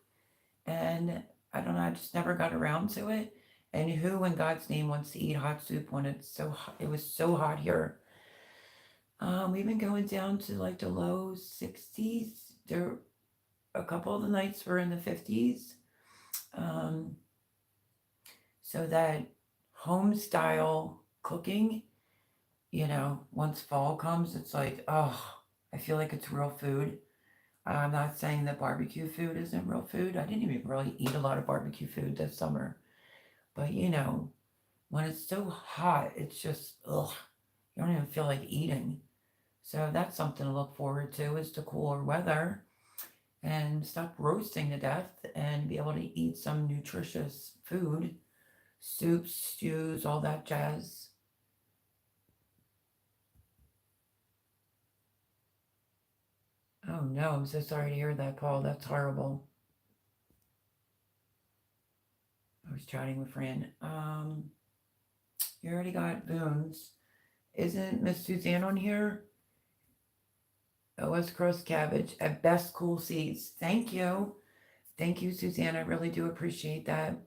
and I don't know, I just never got around to it. And who in God's name wants to eat hot soup when it's so hot? It was so hot here. We've been going down to like the low 60s. There, a couple of the nights were in the 50s. Um, so that home style cooking, once fall comes, it's like, oh, I feel like it's real food. I'm not saying that barbecue food isn't real food. I didn't even really eat a lot of barbecue food this summer. But when it's so hot, it's just, ugh, you don't even feel like eating. So that's something to look forward to is the cooler weather and stop roasting to death and be able to eat some nutritious food, soups, stews, all that jazz. Oh no, I'm so sorry to hear that, Paul. That's horrible. I was chatting with Fran. You already got Boone's. Isn't Miss Suzanne on here? OS Crust Cabbage at Best Cool Seeds. Thank you. Thank you, Suzanne. I really do appreciate that.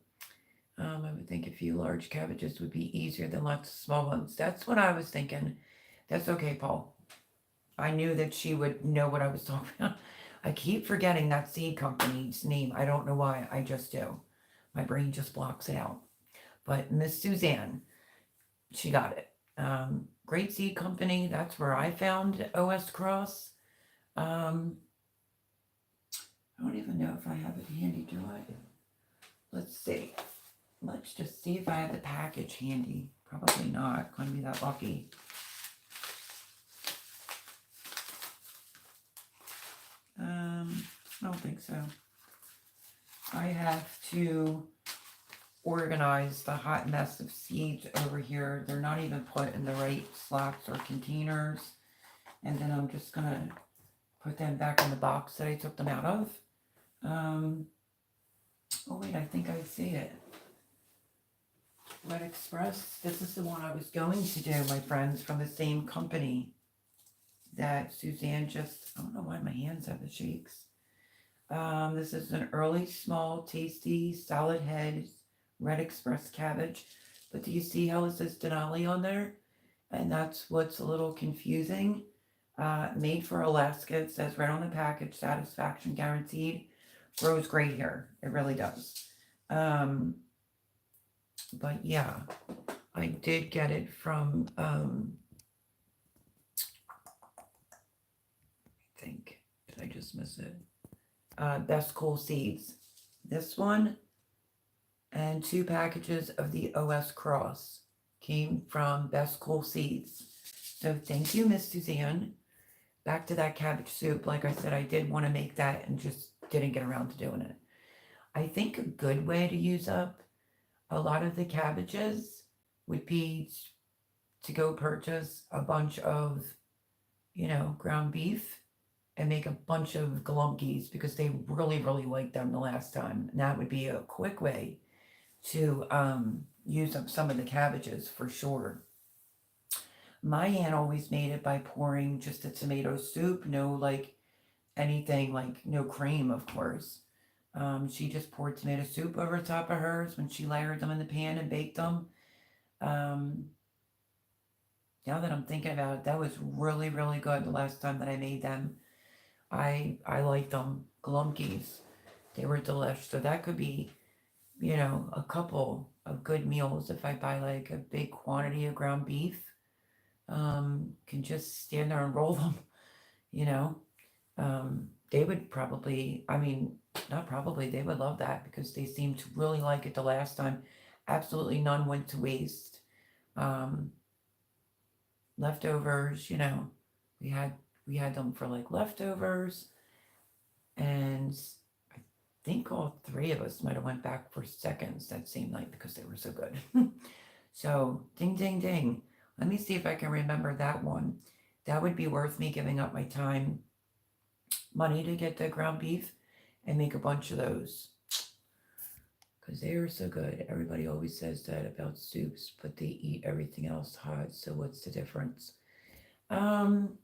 I would think a few large cabbages would be easier than lots of small ones. That's what I was thinking. That's okay, Paul. I knew that she would know what I was talking about. I keep forgetting that seed company's name. I don't know why. I just do. My brain just blocks it out. But Miss Suzanne, she got it. Great seed company. That's where I found OS Cross. Um, I don't even know if I have it handy, do I? Let's see. Let's just see if I have the package handy. Probably not. Going to be that lucky. I don't think so. I have to organize the hot mess of seeds over here. They're not even put in the right slots or containers. And then I'm just going to put them back in the box that I took them out of. Oh wait, I think I see it. Red Express. This is the one I was going to do, my friends, from the same company that Suzanne just, I don't know why my hands have the shakes. This is an early, small, tasty, solid head Red Express cabbage. But do you see how it says Denali on there? And that's what's a little confusing. Made for Alaska. It says right on the package, satisfaction guaranteed. Grows great here. It really does. But yeah, I did get it from, I think, did I just miss it? Best Cool Seeds. This one and 2 packages of the OS Cross came from Best Cool Seeds. So thank you, Miss Suzanne. Back to that cabbage soup. Like I said, I did want to make that and just didn't get around to doing it. I think a good way to use up a lot of the cabbages would be to go purchase a bunch of, ground beef and make a bunch of galunkies because they really, really liked them the last time. And that would be a quick way to use up some of the cabbages for sure. My aunt always made it by pouring just a tomato soup, no like anything, like no cream, of course. She just poured tomato soup over top of hers when she layered them in the pan and baked them. Um, now that I'm thinking about it, that was really, really good the last time that I made them. I liked them. Glumkies. They were delish. So that could be, a couple of good meals if I buy like a big quantity of ground beef. Can just stand there and roll them. you know. They would probably, I mean, not probably, they would love that because they seemed to really like it the last time. Absolutely none went to waste. Um, Leftovers, we had we had them for like leftovers, and I think all three of us might have went back for seconds that same night because they were so good. So ding ding ding. Let me see if I can remember that one. That would be worth me giving up my time, money to get the ground beef and make a bunch of those because they are so good. Everybody always says that about soups, but they eat everything else hot. So what's the difference? Um,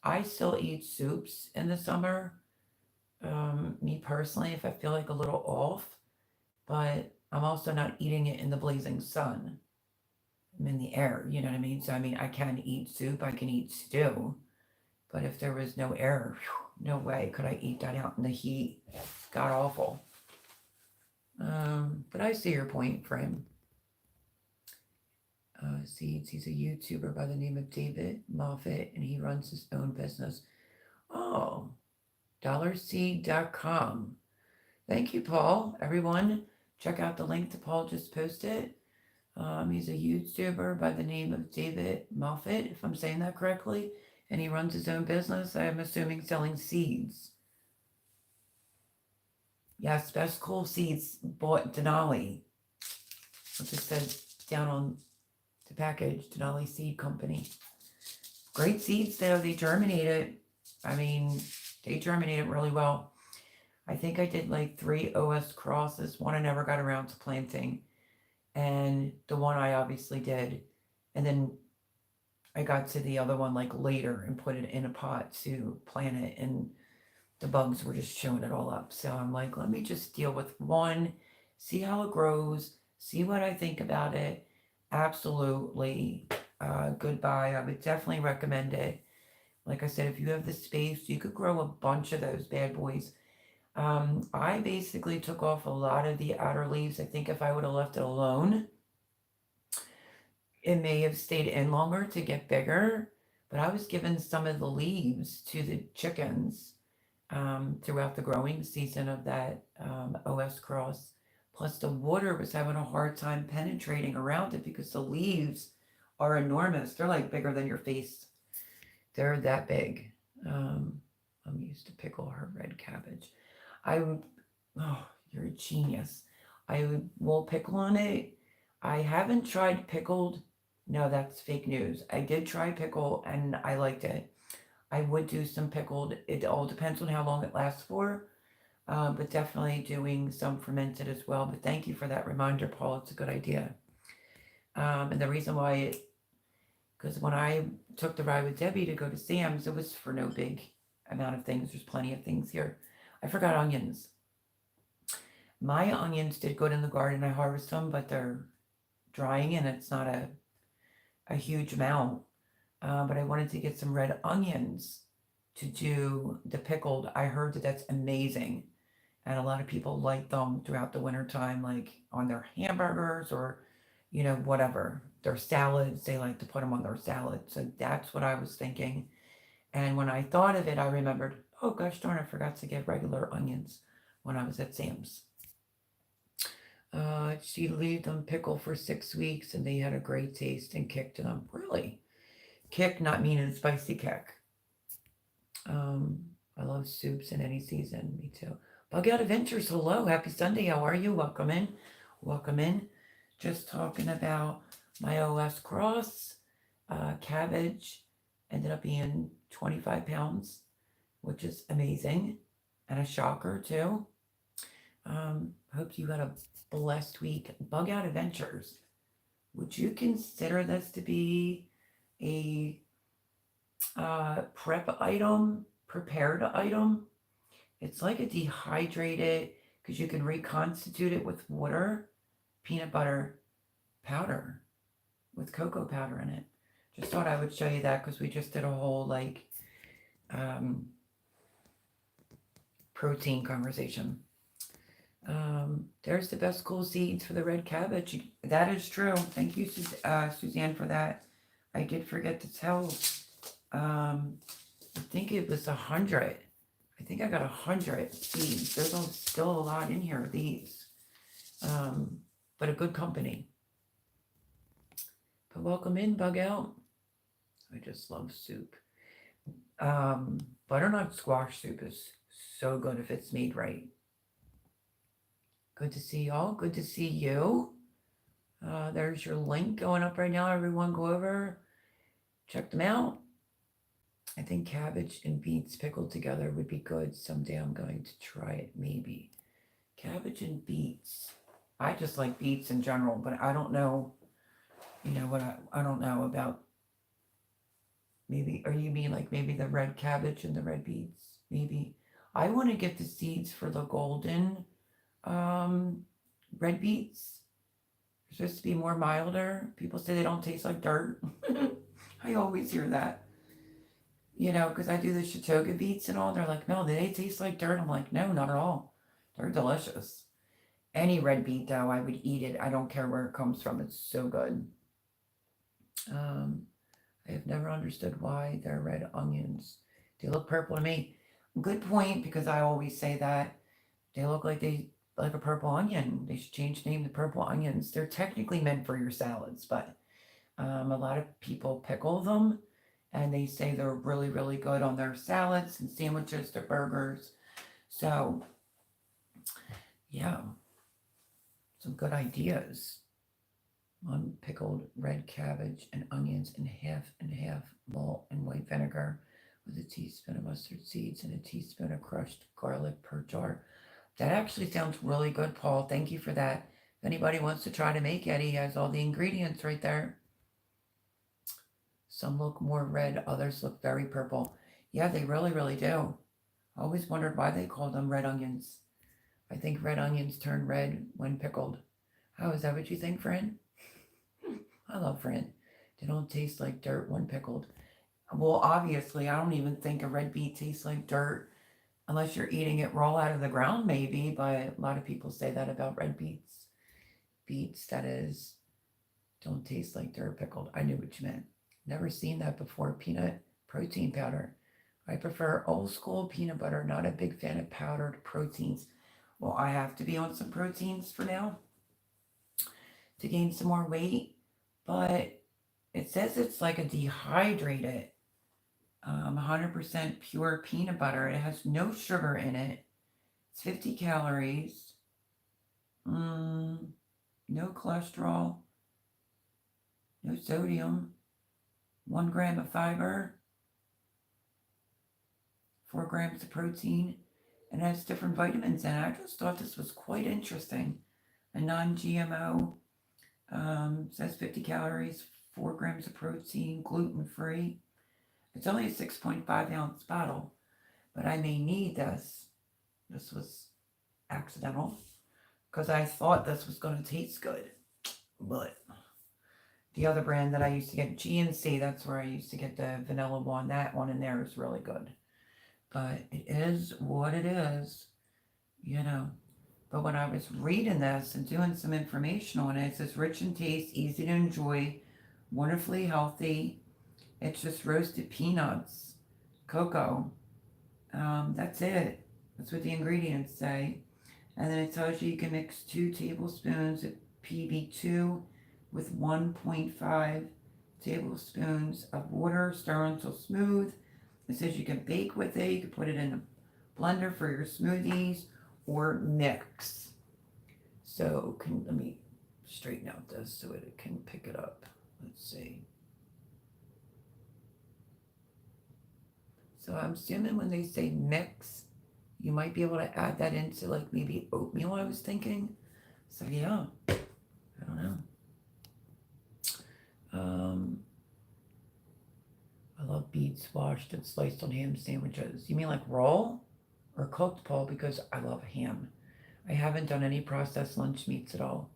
I still eat soups in the summer. Me personally, if I feel like a little off, but I'm also not eating it in the blazing sun. I'm in the air, you know what I mean? So I mean, I can eat soup, I can eat stew, but if there was no air, no way could I eat that out in the heat. God awful. But I see your point, Frame. Seeds. He's a YouTuber by the name of David Moffat, and he runs his own business. Oh, dollarseed.com. Thank you, Paul. Everyone, check out the link that Paul just posted. He's a YouTuber by the name of David Moffat, if I'm saying that correctly, and he runs his own business. I'm assuming selling seeds. Yes, best cool seeds bought Denali. It just says down on the package, Denali Seed Company. Great seeds though, they germinated. I mean, they germinated really well. I think I did like 3 OS crosses. One I never got around to planting, and the one I obviously did. And then I got to the other one like later and put it in a pot to plant it, and the bugs were just chewing it all up. So I'm like, let me just deal with one, see how it grows, see what I think about it. Absolutely. Goodbye. I would definitely recommend it. Like I said, if you have the space, you could grow a bunch of those bad boys. I basically took off a lot of the outer leaves. I think if I would have left it alone, it may have stayed in longer to get bigger. But I was giving some of the leaves to the chickens throughout the growing season of that OS cross. Plus, the water was having a hard time penetrating around it because the leaves are enormous. They're like bigger than your face. They're that big. I'm used to pickle her red cabbage. I would, oh, you're a genius. Will pickle on it. I haven't tried pickled. No, that's fake news. I did try pickle and I liked it. I would do some pickled. It all depends on how long it lasts for. But definitely doing some fermented as well. But thank you for that reminder, Paul. It's a good idea. And the reason why, because when I took the ride with Debbie to go to Sam's, it was for no big amount of things. There's plenty of things here. I forgot onions. My onions did good in the garden. I harvest them, but they're drying and it's not a huge amount. But I wanted to get some red onions to do the pickled. I heard that that's amazing. And a lot of people like them throughout the winter time, like on their hamburgers or, whatever. Their salads, they like to put them on their salad. So that's what I was thinking. And when I thought of it, I remembered, oh gosh darn, I forgot to get regular onions when I was at Sam's. She leave them pickle for 6 weeks and they had a great taste and kicked them. Really? Kick, not meaning spicy kick. I love soups in any season. Me too. Bug Out Adventures, hello. Happy Sunday. How are you? Welcome in. Welcome in. Just talking about my OS cross. Cabbage ended up being 25 pounds, which is amazing. And a shocker too. Hope you had a blessed week. Bug Out Adventures. Would you consider this to be a prep item, prepared item? It's like a dehydrated, because you can reconstitute it with water, peanut butter powder with cocoa powder in it. Just thought I would show you that because we just did a whole like protein conversation. There's the best cool seeds for the red cabbage. That is true. Thank you, Suzanne, for that. I did forget to tell I think it was 100. I think I got 100 seeds. There's still a lot in here of these. But a good company. But welcome in, Bug Out. I just love soup. Butternut squash soup is so good if it's made right. Good to see y'all. Good to see you. There's your link going up right now. Everyone go over, check them out. I think cabbage and beets pickled together would be good. Someday I'm going to try it, maybe. Cabbage and beets. I just like beets in general, but I don't know, what I don't know about, maybe, or you mean like maybe the red cabbage and the red beets? Maybe. I want to get the seeds for the golden red beets. They're supposed to be more milder. People say they don't taste like dirt. I always hear that. Because I do the Chautauqua beets and all. They're like, no, they taste like dirt. I'm like, no, not at all. They're delicious. Any red beet, though, I would eat it. I don't care where it comes from. It's so good. I have never understood why they're red onions. They look purple to me. Good point, because I always say that. They look like a purple onion. They should change the name to purple onions. They're technically meant for your salads, but a lot of people pickle them, and they say they're really, really good on their salads and sandwiches, their burgers. So, yeah, some good ideas. Unpickled red cabbage and onions and half malt and white vinegar with a teaspoon of mustard seeds and a teaspoon of crushed garlic per jar. That actually sounds really good, Paul. Thank you for that. If anybody wants to try to make it, he has all the ingredients right there. Some look more red, others look very purple. Yeah, they really, really do. I always wondered why they called them red onions. I think red onions turn red when pickled. Oh, is that what you think, friend? I love Fran. They don't taste like dirt when pickled. Well, obviously, I don't even think a red beet tastes like dirt unless you're eating it raw out of the ground, maybe. But a lot of people say that about red beets. Beets, that is, don't taste like dirt pickled. I knew what you meant. Never seen that before. Peanut protein powder. I prefer old school peanut butter. Not a big fan of powdered proteins. Well, I have to be on some proteins for now to gain some more weight. But it says it's like a dehydrated 100% pure peanut butter. It has no sugar in it. It's 50 calories. No cholesterol. No sodium. 1 gram of fiber. 4 grams of protein. And it has different vitamins in it. I just thought this was quite interesting. A non-GMO. Says 50 calories, 4 grams of protein, gluten-free. It's only a 6.5 ounce bottle, but I may need this. This was accidental because I thought this was going to taste good. But the other brand that I used to get, GNC, that's where I used to get the vanilla one. That one in there is really good. But it is what it is, But when I was reading this and doing some information on it, it says rich in taste, easy to enjoy, wonderfully healthy. It's just roasted peanuts, cocoa. That's it. That's what the ingredients say. And then it tells you can mix 2 tablespoons of PB2 with 1.5 tablespoons of water. Stir until smooth. It says you can bake with it. You can put it in a blender for your smoothies or mix. So let me straighten out this so it can pick it up. Let's see. So I'm assuming when they say mix, you might be able to add that into like maybe oatmeal, I was thinking. So yeah, I don't know. I love beets washed and sliced on ham sandwiches. You mean like raw or cooked, Paul? Because I love ham. I haven't done any processed lunch meats at all.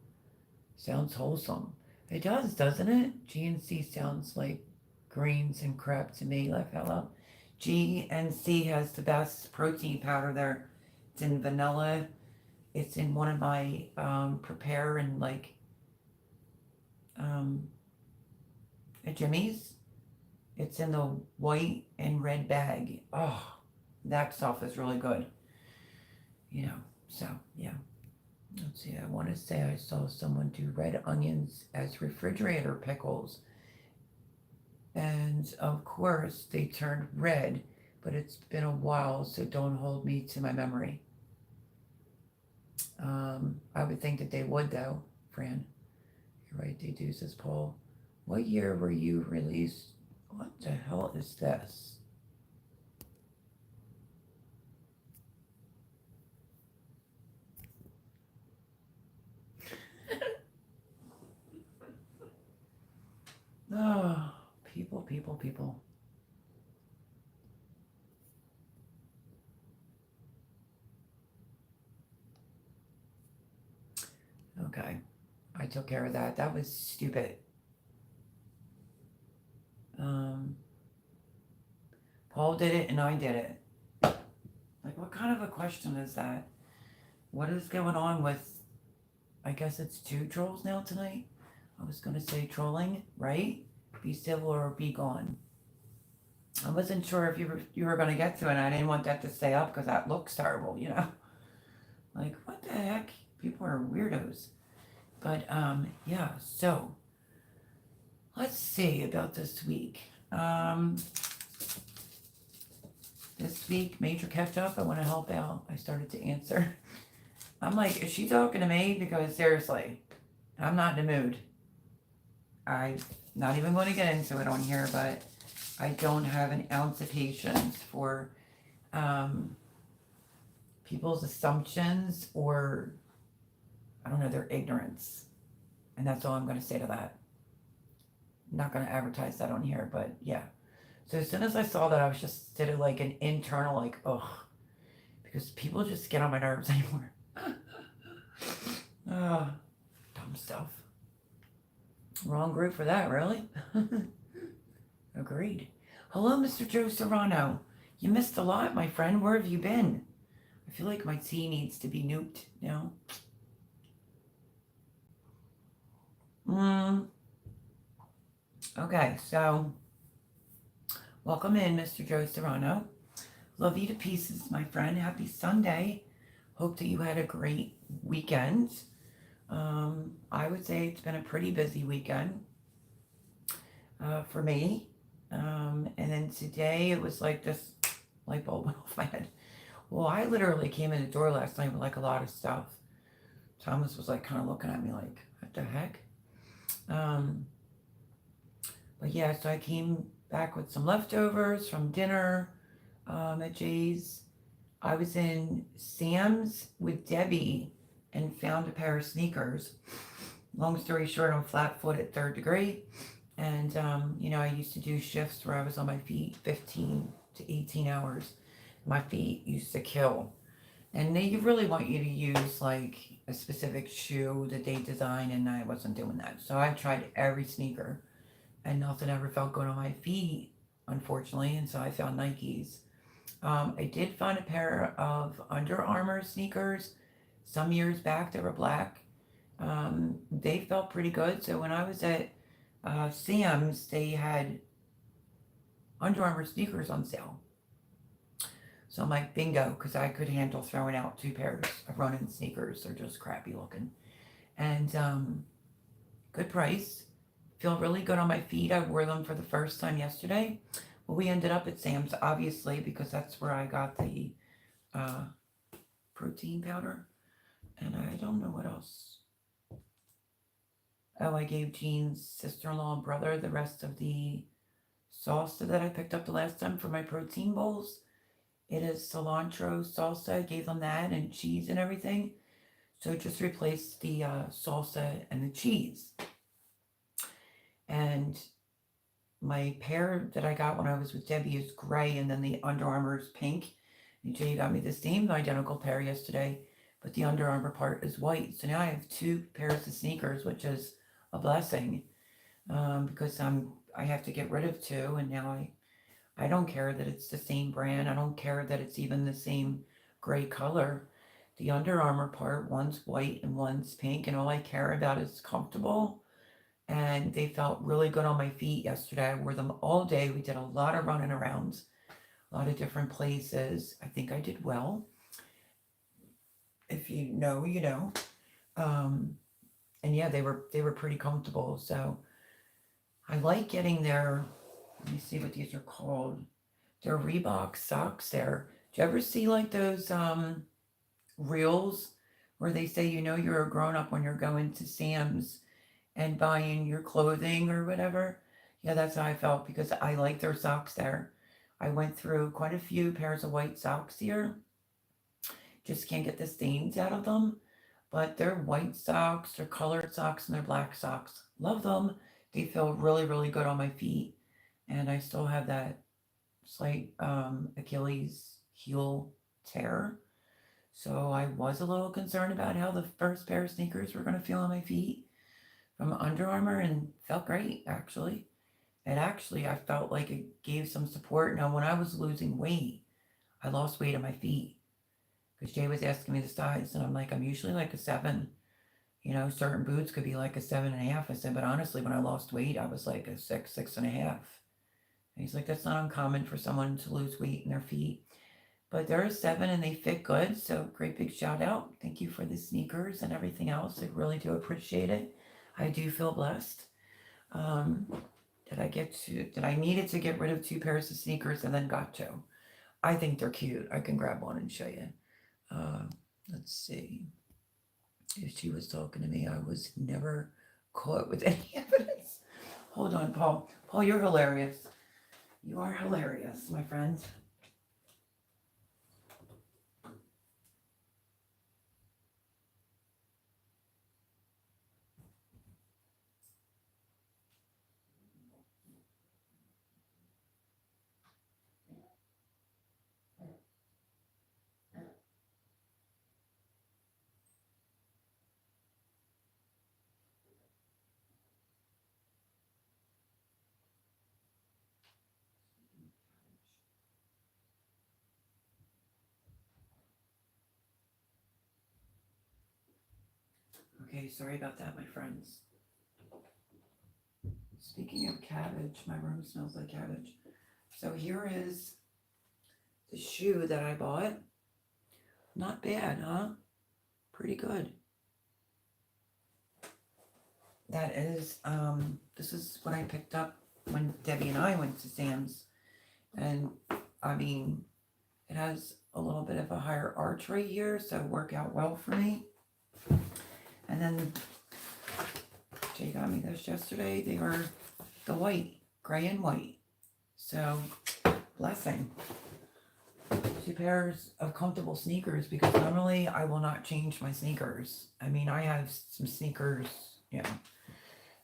Sounds wholesome. It does, doesn't it? GNC sounds like greens and crap to me. Laugh out loud. GNC has the best protein powder there. It's in vanilla. It's in one of my prepare and like at Jimmy's. It's in the white and red bag. Oh, that stuff is really good. So yeah. Let's see, I want to say I saw someone do red onions as refrigerator pickles. And of course, they turned red, but it's been a while, so don't hold me to my memory. I would think that they would, though, Fran. You're right, they do, says Paul. What year were you released? What the hell is this? Oh, people, people, people. Okay, I took care of that. That was stupid. Um, Paul did it and I did it. Like, what kind of a question is that? What is going on with, I guess it's two trolls now tonight? I was going to say trolling, right? Be civil or be gone. I wasn't sure if you were going to get to it. And I didn't want that to stay up because that looks terrible. Like, what the heck? People are weirdos. But, yeah, so let's see about this week. This week, major catch up. I want to help out. I started to answer. I'm like, is she talking to me? Because seriously, I'm not in the mood. I'm not even going to get into it on here, but I don't have an ounce of patience for people's assumptions or, I don't know, their ignorance. And that's all I'm going to say to that. I'm not going to advertise that on here, but yeah. So as soon as I saw that, I was just did it like an internal, like, ugh, because people just get on my nerves anymore. Dumb stuff. Wrong group for that, really? Agreed. Hello, Mr. Joe Serrano. You missed a lot, my friend. Where have you been? I feel like my tea needs to be nuked now. Okay, so welcome in, Mr. Joe Serrano. Love you to pieces, my friend. Happy Sunday. Hope that you had a great weekend. I would say it's been a pretty busy weekend for me. And then today it was like this light bulb went off my head. Well, I literally came in the door last night with like a lot of stuff. Thomas was like kind of looking at me like, what the heck? But yeah, so I came back with some leftovers from dinner at Jay's. I was in Sam's with Debbie and found a pair of sneakers. Long story short, I'm flat foot at third degree. And, I used to do shifts where I was on my feet 15 to 18 hours. My feet used to kill. And they really want you to use like a specific shoe that they design, and I wasn't doing that. So I've tried every sneaker, and nothing ever felt good on my feet, unfortunately. And so I found Nikes. I did find a pair of Under Armour sneakers some years back. They were black. They felt pretty good. So when I was at Sam's, they had Under Armour sneakers on sale. So I'm like, bingo, because I could handle throwing out 2 pairs of running sneakers. They're just crappy looking. And good price. Feel really good on my feet. I wore them for the first time yesterday. Well, we ended up at Sam's, obviously, because that's where I got the protein powder. And I don't know what else. Oh, I gave Jean's sister-in-law and brother the rest of the salsa that I picked up the last time for my protein bowls. It is cilantro salsa. I gave them that and cheese and everything. So just replace the salsa and the cheese. And my pair that I got when I was with Debbie is gray, and then the Under Armour is pink. And Jay got me the same identical pair yesterday, but the Under Armour part is white. So now I have 2 pairs of sneakers, which is a blessing, because I have to get rid of 2, and now I don't care that it's the same brand. I don't care that it's even the same gray color. The Under Armour part, one's white and one's pink, and all I care about is comfortable and they felt really good on my feet yesterday. I wore them all day. We did a lot of running around, a lot of different places. I think I did well. If you know, you know. Um, and yeah, they were pretty comfortable. So I like getting their. Let me see what these are called. They're Reebok socks. There. Do you ever see like those reels where they say you're a grown up when you're going to Sam's and buying your clothing or whatever? Yeah, that's how I felt because I like their socks there. I went through quite a few pairs of white socks here. Just can't get the stains out of them. But they're white socks, they're colored socks, and they're black socks. Love them. They feel really, really good on my feet. And I still have that slight Achilles heel tear. So I was a little concerned about how the first pair of sneakers were going to feel on my feet from Under Armour, and felt great actually. And actually, I felt like it gave some support. Now, when I was losing weight, I lost weight on my feet because Jay was asking me the size, and I'm like, I'm usually like a 7. Certain boots could be like a 7.5. I said, but honestly, when I lost weight, I was like a 6, 6.5. And he's like, that's not uncommon for someone to lose weight in their feet. But they're a 7 and they fit good. So great big shout out. Thank you for the sneakers and everything else. I really do appreciate it. I do feel blessed. Um, that I needed to get rid of 2 pairs of sneakers and then got to. I think they're cute. I can grab one and show you. Let's see. If she was talking to me, I was never caught with any evidence. Hold on, Paul. Paul, you're hilarious. You are hilarious, my friend. Okay, sorry about that, my friends. Speaking of cabbage, my room smells like cabbage. So here is the shoe that I bought. Not bad, huh? Pretty good. That is, this is what I picked up when Debbie and I went to Sam's. And I mean, it has a little bit of a higher arch right here, so work out well for me. And then Jay got me this yesterday. They were the white, gray and white. So, blessing. 2 pairs of comfortable sneakers because normally I will not change my sneakers. I mean, I have some sneakers,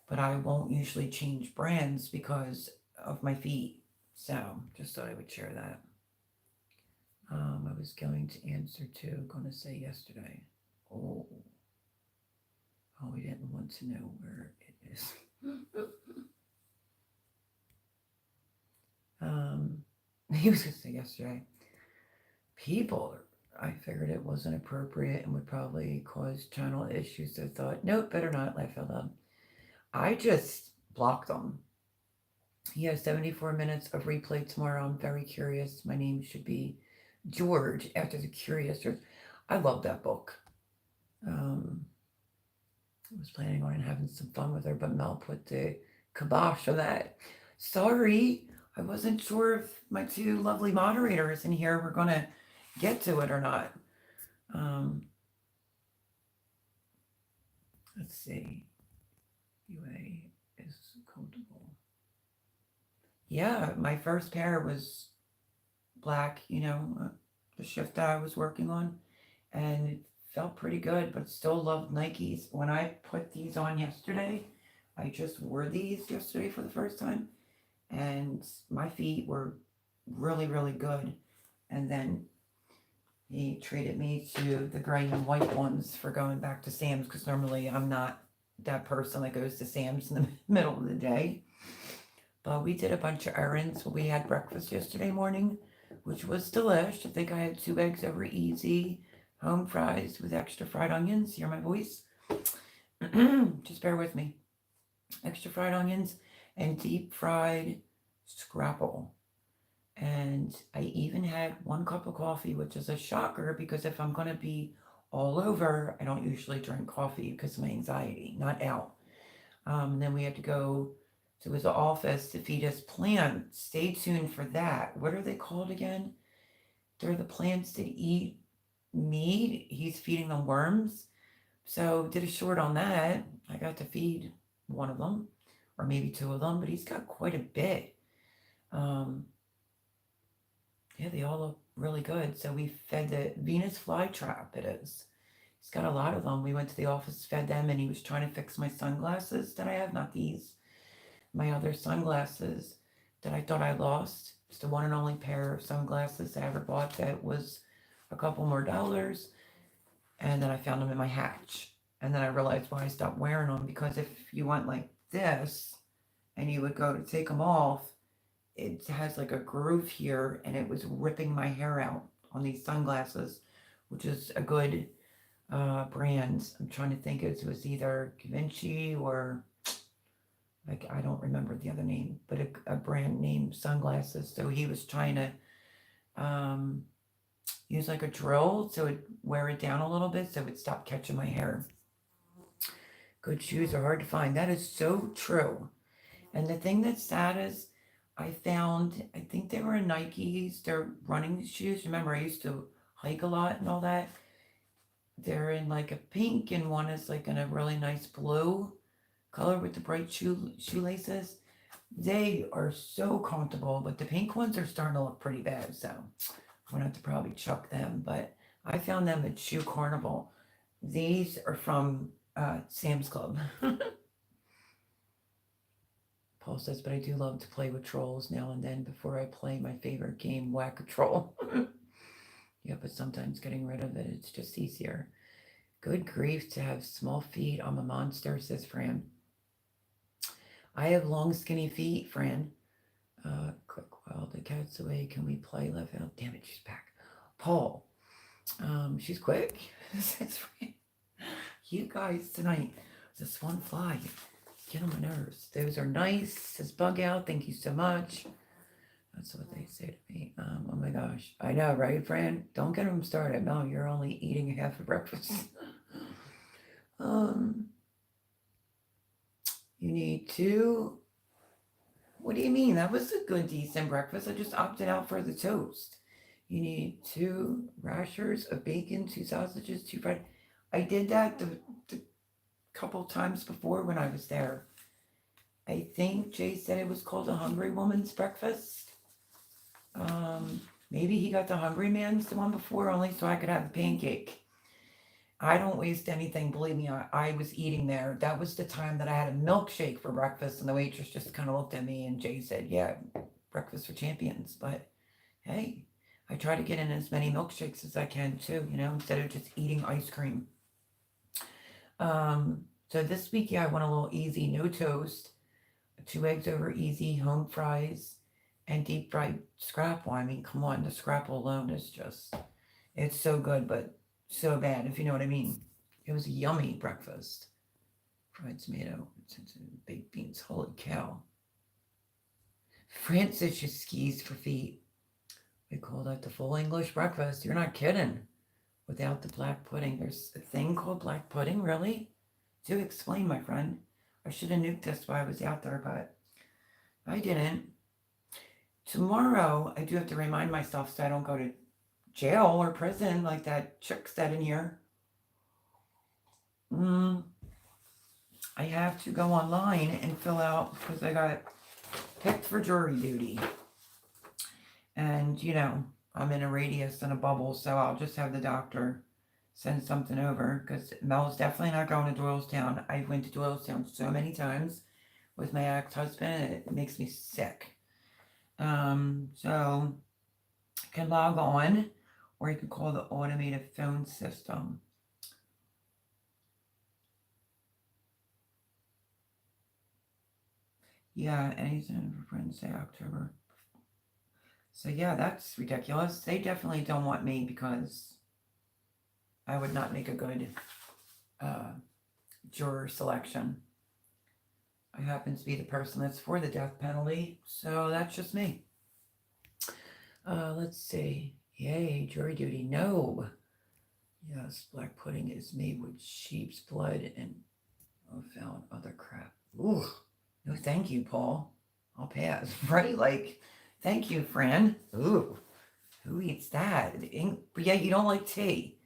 but I won't usually change brands because of my feet. So, just thought I would share that. I was going to answer to, going to say yesterday. Oh, we didn't want to know where it is. He was going to say yesterday. People, I figured it wasn't appropriate and would probably cause channel issues. So I thought, nope, better not. Laugh out loud. I just blocked them. He has 74 minutes of replay tomorrow. I'm very curious. My name should be George after the Curious. I love that book. I was planning on having some fun with her, but Mel put the kibosh on that. Sorry, I wasn't sure if my 2 lovely moderators in here were going to get to it or not. Let's see. UA is comfortable. Yeah, my first pair was black, the shift that I was working on, and it felt pretty good, but still loved Nikes. When I put these on yesterday, I just wore these yesterday for the first time, and my feet were really, really good. And then he treated me to the gray and white ones for going back to Sam's because normally I'm not that person that goes to Sam's in the middle of the day. But we did a bunch of errands. We had breakfast yesterday morning, which was delish. I think I had 2 eggs over easy, home fries with extra fried onions. Hear my voice? Just bear with me. extra fried onions, and deep fried scrapple. And I even had 1 cup of coffee, which is a shocker because if I'm going to be all over, I don't usually drink coffee because of my anxiety, not out. Then we had to go to his office to feed his plants. Stay tuned for that. What are they called again? They're the plants that eat meat. He's feeding them worms. So did a short on that. I got to feed one of them, or maybe two of them, but he's got quite a bit. Um, yeah, they all look really good. So we fed the Venus flytrap. It is. He's got a lot of them. We went to the office, fed them, and he was trying to fix my sunglasses that I have, not these, my other sunglasses that I thought I lost. It's the one and only pair of sunglasses I ever bought that was a couple more dollars. And then I found them in my hatch. And then I realized why I stopped wearing them because if you went like this and you would go to take them off, it has like a groove here and it was ripping my hair out on these sunglasses, which is a good brand. I'm trying to think it was either Givenchy or like I don't remember the other name, but a brand name sunglasses. So he was trying to use like a drill so it wear it down a little bit so it would stop catching my hair. Good shoes are hard to find. That is so true. And the thing that's sad is I found, I think they were Nikes. They're running shoes. Remember, I used to hike a lot and all that. They're in like a pink and one is like in a really nice blue color with the bright shoelaces. They are so comfortable, but the pink ones are starting to look pretty bad. So I'm gonna have to probably chuck them. But I found them at Shoe Carnival. These are from Sam's Club. Paul says, but I do love to play with trolls now and then before I play my favorite game, Whack-A-Troll. Yeah, but sometimes getting rid of it, it's just easier. Good grief to have small feet. I'm a monster, says Fran. I have long, skinny feet, Fran. Quick, while the cat's away, can we play left out? Damn it, she's back. Paul, she's quick, says Fran. You guys tonight, this one fly. Get on my nerves. Those are nice. Says bug out. Thank you so much. That's what they say to me. Oh my gosh. I know, right, Fran? Don't get them started. No, you're only eating half of breakfast. You need two. What do you mean? That was a good, decent breakfast. I just opted out for the toast. You need 2 rashers of bacon, 2 sausages, 2 fried. I did that the couple times before when I was there. I think Jay said it was called a Hungry Woman's Breakfast. Maybe he got the Hungry Man's the one before only so I could have the pancake. I don't waste anything, believe me. I was eating there. That was the time that I had a milkshake for breakfast, and the waitress just kind of looked at me, and Jay said, "Yeah, breakfast for champions." But hey, I try to get in as many milkshakes as I can too, instead of just eating ice cream. So this week, yeah, I went a little easy, no toast, 2 eggs over easy, home fries, and deep fried scrapple. I mean, come on, the scrapple alone is just, it's so good, but so bad, if you know what I mean. It was a yummy breakfast. Fried tomato, baked beans, holy cow. Francis just skis for feet. We call that the full English breakfast. You're not kidding. Without the black pudding. There's a thing called black pudding, really? Do explain, my friend. I should have nuked this while I was out there, but I didn't. Tomorrow, I do have to remind myself so I don't go to jail or prison like that chick said in here. I have to go online and fill out because I got picked for jury duty. And, I'm in a radius and a bubble, so I'll just have the doctor send something over because Mel's definitely not going to Doylestown. I went to Doylestown so many times with my ex-husband, it makes me sick. So I can log on, or you can call the automated phone system. Yeah, anything for friends say October. So yeah, that's ridiculous. They definitely don't want me because I would not make a good juror selection. I happen to be the person that's for the death penalty, so that's just me. Let's see. Yay, jury duty. No. Yes, black pudding is made with sheep's blood and found other crap. Ooh. No, thank you, Paul. I'll pass. Right? Like, thank you, Fran. Ooh. Who eats that? But yeah, you don't like tea.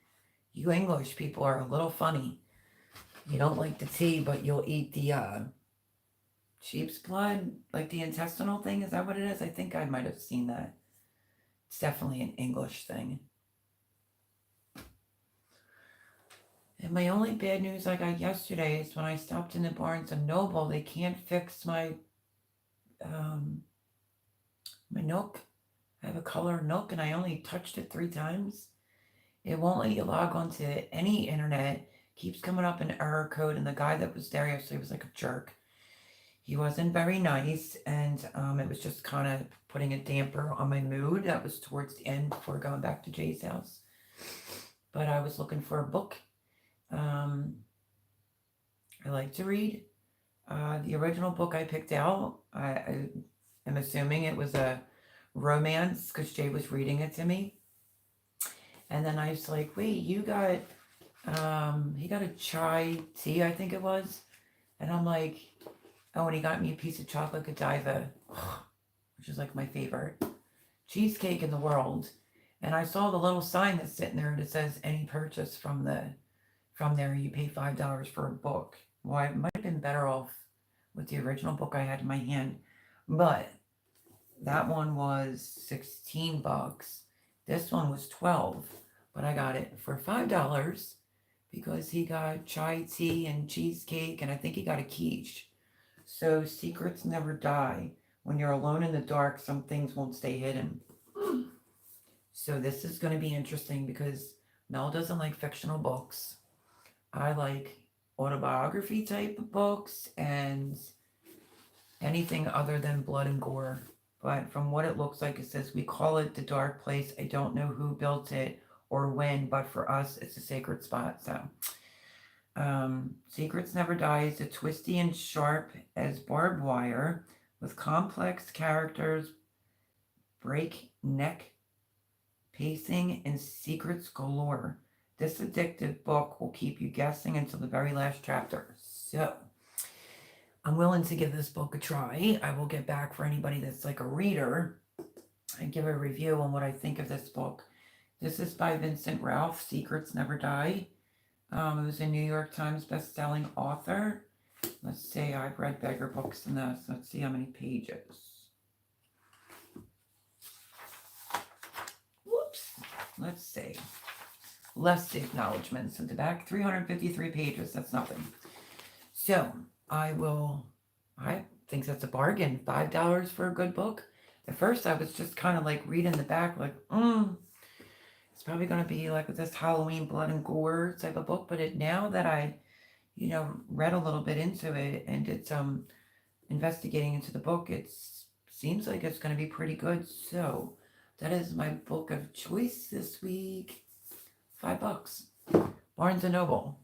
You English people are a little funny. You don't like the tea, but you'll eat the sheep's blood, like the intestinal thing. Is that what it is? I think I might have seen that. It's definitely an English thing. And my only bad news I got yesterday is when I stopped in the Barnes & Noble, they can't fix my my Nook. I have a color Nook and I only touched it 3 times. It won't let you log onto any internet. Keeps coming up an error code, and the guy that was there yesterday was like a jerk. He wasn't very nice, and it was just kind of putting a damper on my mood. That was towards the end before going back to Jay's house. But I was looking for a book. I like to read. The original book I picked out, I am assuming it was a romance because Jay was reading it to me. And then I was like, wait, you got, he got a chai tea, I think it was. And I'm like, oh, and he got me a piece of chocolate Godiva, which is like my favorite cheesecake in the world. And I saw the little sign that's sitting there that says any purchase from there, you pay $5 for a book. Well, I might have been better off with the original book I had in my hand, but that one was $16. This one was $12, but I got it for $5 because he got chai tea and cheesecake, and I think he got a quiche. So secrets never die. When you're alone in the dark, some things won't stay hidden. So this is going to be interesting because Mel doesn't like fictional books. I like autobiography type of books and anything other than blood and gore. But from what it looks like, it says, we call it the dark place. I don't know who built it or when, but for us, it's a sacred spot. So, Secrets Never Die is a twisty and sharp as barbed wire with complex characters, breakneck pacing, and secrets galore. This addictive book will keep you guessing until the very last chapter. So, I'm willing to give this book a try. I will get back for anybody that's like a reader and give a review on what I think of this book. This is by Vincent Ralph, Secrets Never Die. It was a New York Times best-selling author. Let's see, I've read bigger books than this. Let's see how many pages. Whoops. Let's see. Less acknowledgments at the back. 353 pages. That's nothing. So, I think that's a bargain. $5 for a good book. At first, I was just kind of like reading the back, like, it's probably going to be like this Halloween blood and gore type of book. But now that I, read a little bit into it and did some investigating into the book, it seems like it's going to be pretty good. So that is my book of choice this week. $5. Barnes & Noble.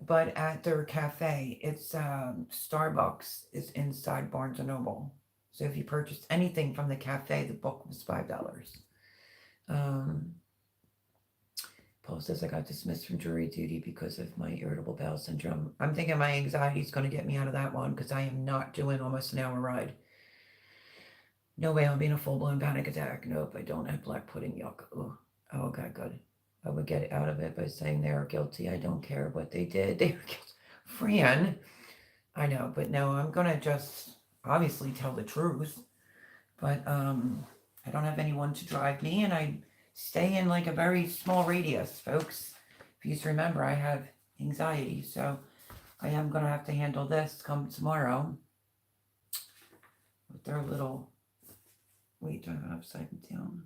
But at their cafe, it's Starbucks is inside Barnes & Noble. So if you purchased anything from the cafe, the book was $5. Paul says I got dismissed from jury duty because of my irritable bowel syndrome. I'm thinking my anxiety is going to get me out of that one because I am not doing almost an hour ride. No way I'll be in a full-blown panic attack. Nope, I don't have black pudding. Yuck. Oh, okay, good. I would get out of it by saying they are guilty. I don't care what they did. They were guilty. Fran, I know, but no, I'm going to just obviously tell the truth. But I don't have anyone to drive me, and I stay in like a very small radius, folks. Please remember, I have anxiety, so I am going to have to handle this come tomorrow. With their little, wait, do I have it upside down?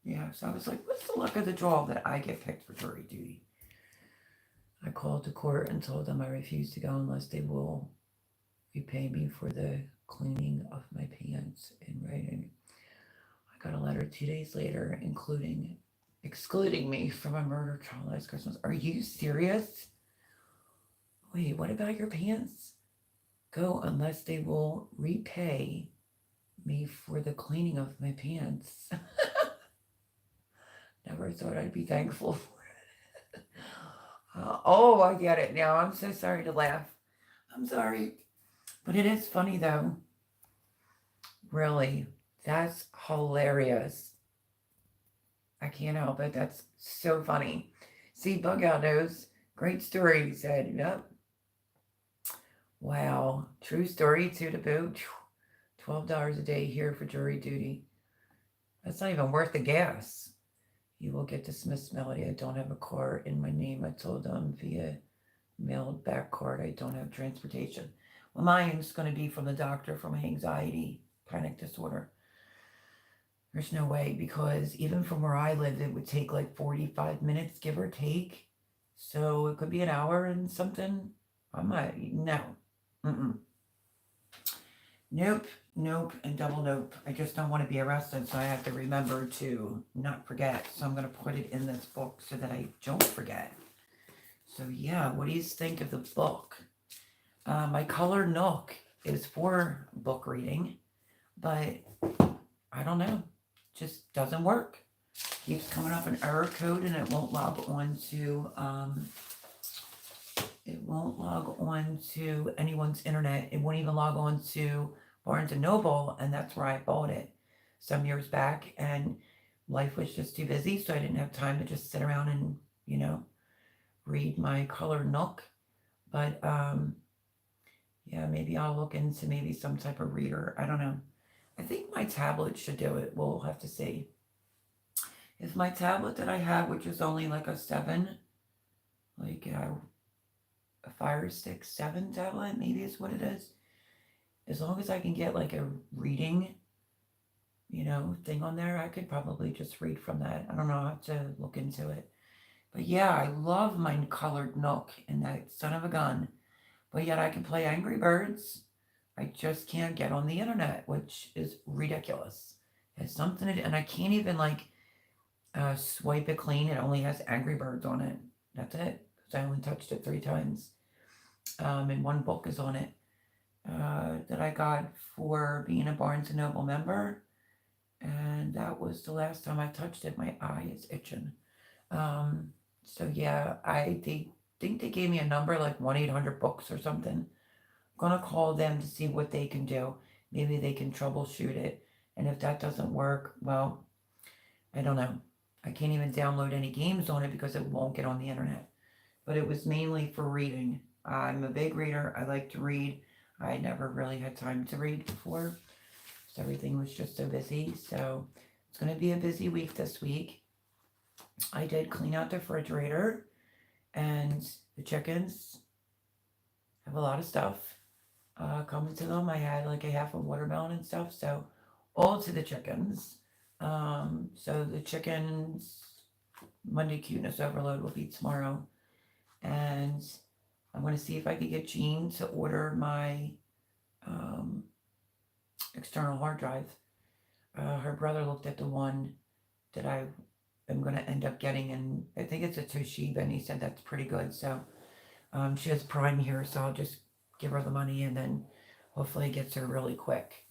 Yeah, so I was like, what's the luck of the draw that I get picked for jury duty? I called the court and told them I refuse to go unless they will repay me for the cleaning of my pants in writing. I got a letter 2 days later, excluding me from a murder trial last Christmas. Are you serious? Wait, what about your pants? go unless they will repay me for the cleaning of my pants. Never thought I'd be thankful for it. Oh, I get it now. I'm so sorry to laugh. I'm sorry. But it is funny though. Really. That's hilarious. I can't help it. That's so funny. See, Bug Out knows. Great story, he said. Yep. Wow. True story, too, to boot. $12 a day here for jury duty. That's not even worth the gas. You will get dismissed, Melody. I don't have a car in my name. I told them via mailed back card. I don't have transportation. Well, mine's going to be from the doctor for my anxiety, panic disorder. There's no way because even from where I live, it would take like 45 minutes, give or take. So it could be an hour and something. I might, no. Mm-mm. Nope, nope, and double nope. I just don't want to be arrested, so I have to remember to not forget. So I'm going to put it in this book so that I don't forget. So yeah, what do you think of the book? My color Nook is for book reading, but I don't know. Just doesn't work. Keeps coming up an error code and it won't log on to anyone's internet. It won't even log on to Barnes and Noble, and that's where I bought it some years back. And life was just too busy, so I didn't have time to just sit around and read my color Nook. But yeah, maybe I'll look into maybe some type of reader. I don't know. I think my tablet should do it. We'll have to see. If my tablet that I have, which is only like a 7, like a Fire Stick 7 tablet, maybe is what it is. As long as I can get like a reading, thing on there, I could probably just read from that. I don't know. I'll have to look into it. But yeah, I love my colored Nook and that son of a gun. But yet I can play Angry Birds. I just can't get on the internet, which is ridiculous. It has something to do, and I can't even swipe it clean. It only has Angry Birds on it. That's it. Because I only touched it 3 times. And one book is on it that I got for being a Barnes & Noble member. And that was the last time I touched it. My eye is itching. So yeah, they think they gave me a number like 1-800-books or something. I'm gonna call them to see what they can do. Maybe they can troubleshoot it. And if that doesn't work, well, I don't know. I can't even download any games on it because it won't get on the internet. But it was mainly for reading. I'm a big reader. I like to read. I never really had time to read before. So everything was just so busy. So it's going to be a busy week this week. I did clean out the refrigerator and the chickens have a lot of stuff coming to them. I had like a half a watermelon and stuff. So all to the chickens. So the chickens Monday Cuteness Overload will be tomorrow. And I'm going to see if I could get Jean to order my external hard drive. Her brother looked at the one that I am going to end up getting, and I think it's a Toshiba, and he said that's pretty good. So she has Prime here, so I'll just give her the money, and then hopefully it gets her really quick.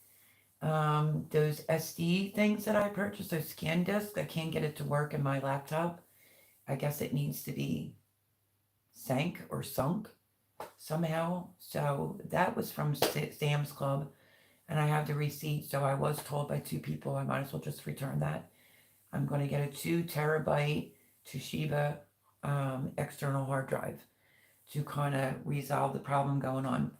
Those SD things that I purchased, those scan discs, I can't get it to work in my laptop. I guess it needs to be sunk somehow. So that was from Sam's Club, and I have the receipt. So I was told by 2 people I might as well just return that. I'm going to get a 2 terabyte Toshiba external hard drive to kind of resolve the problem going on.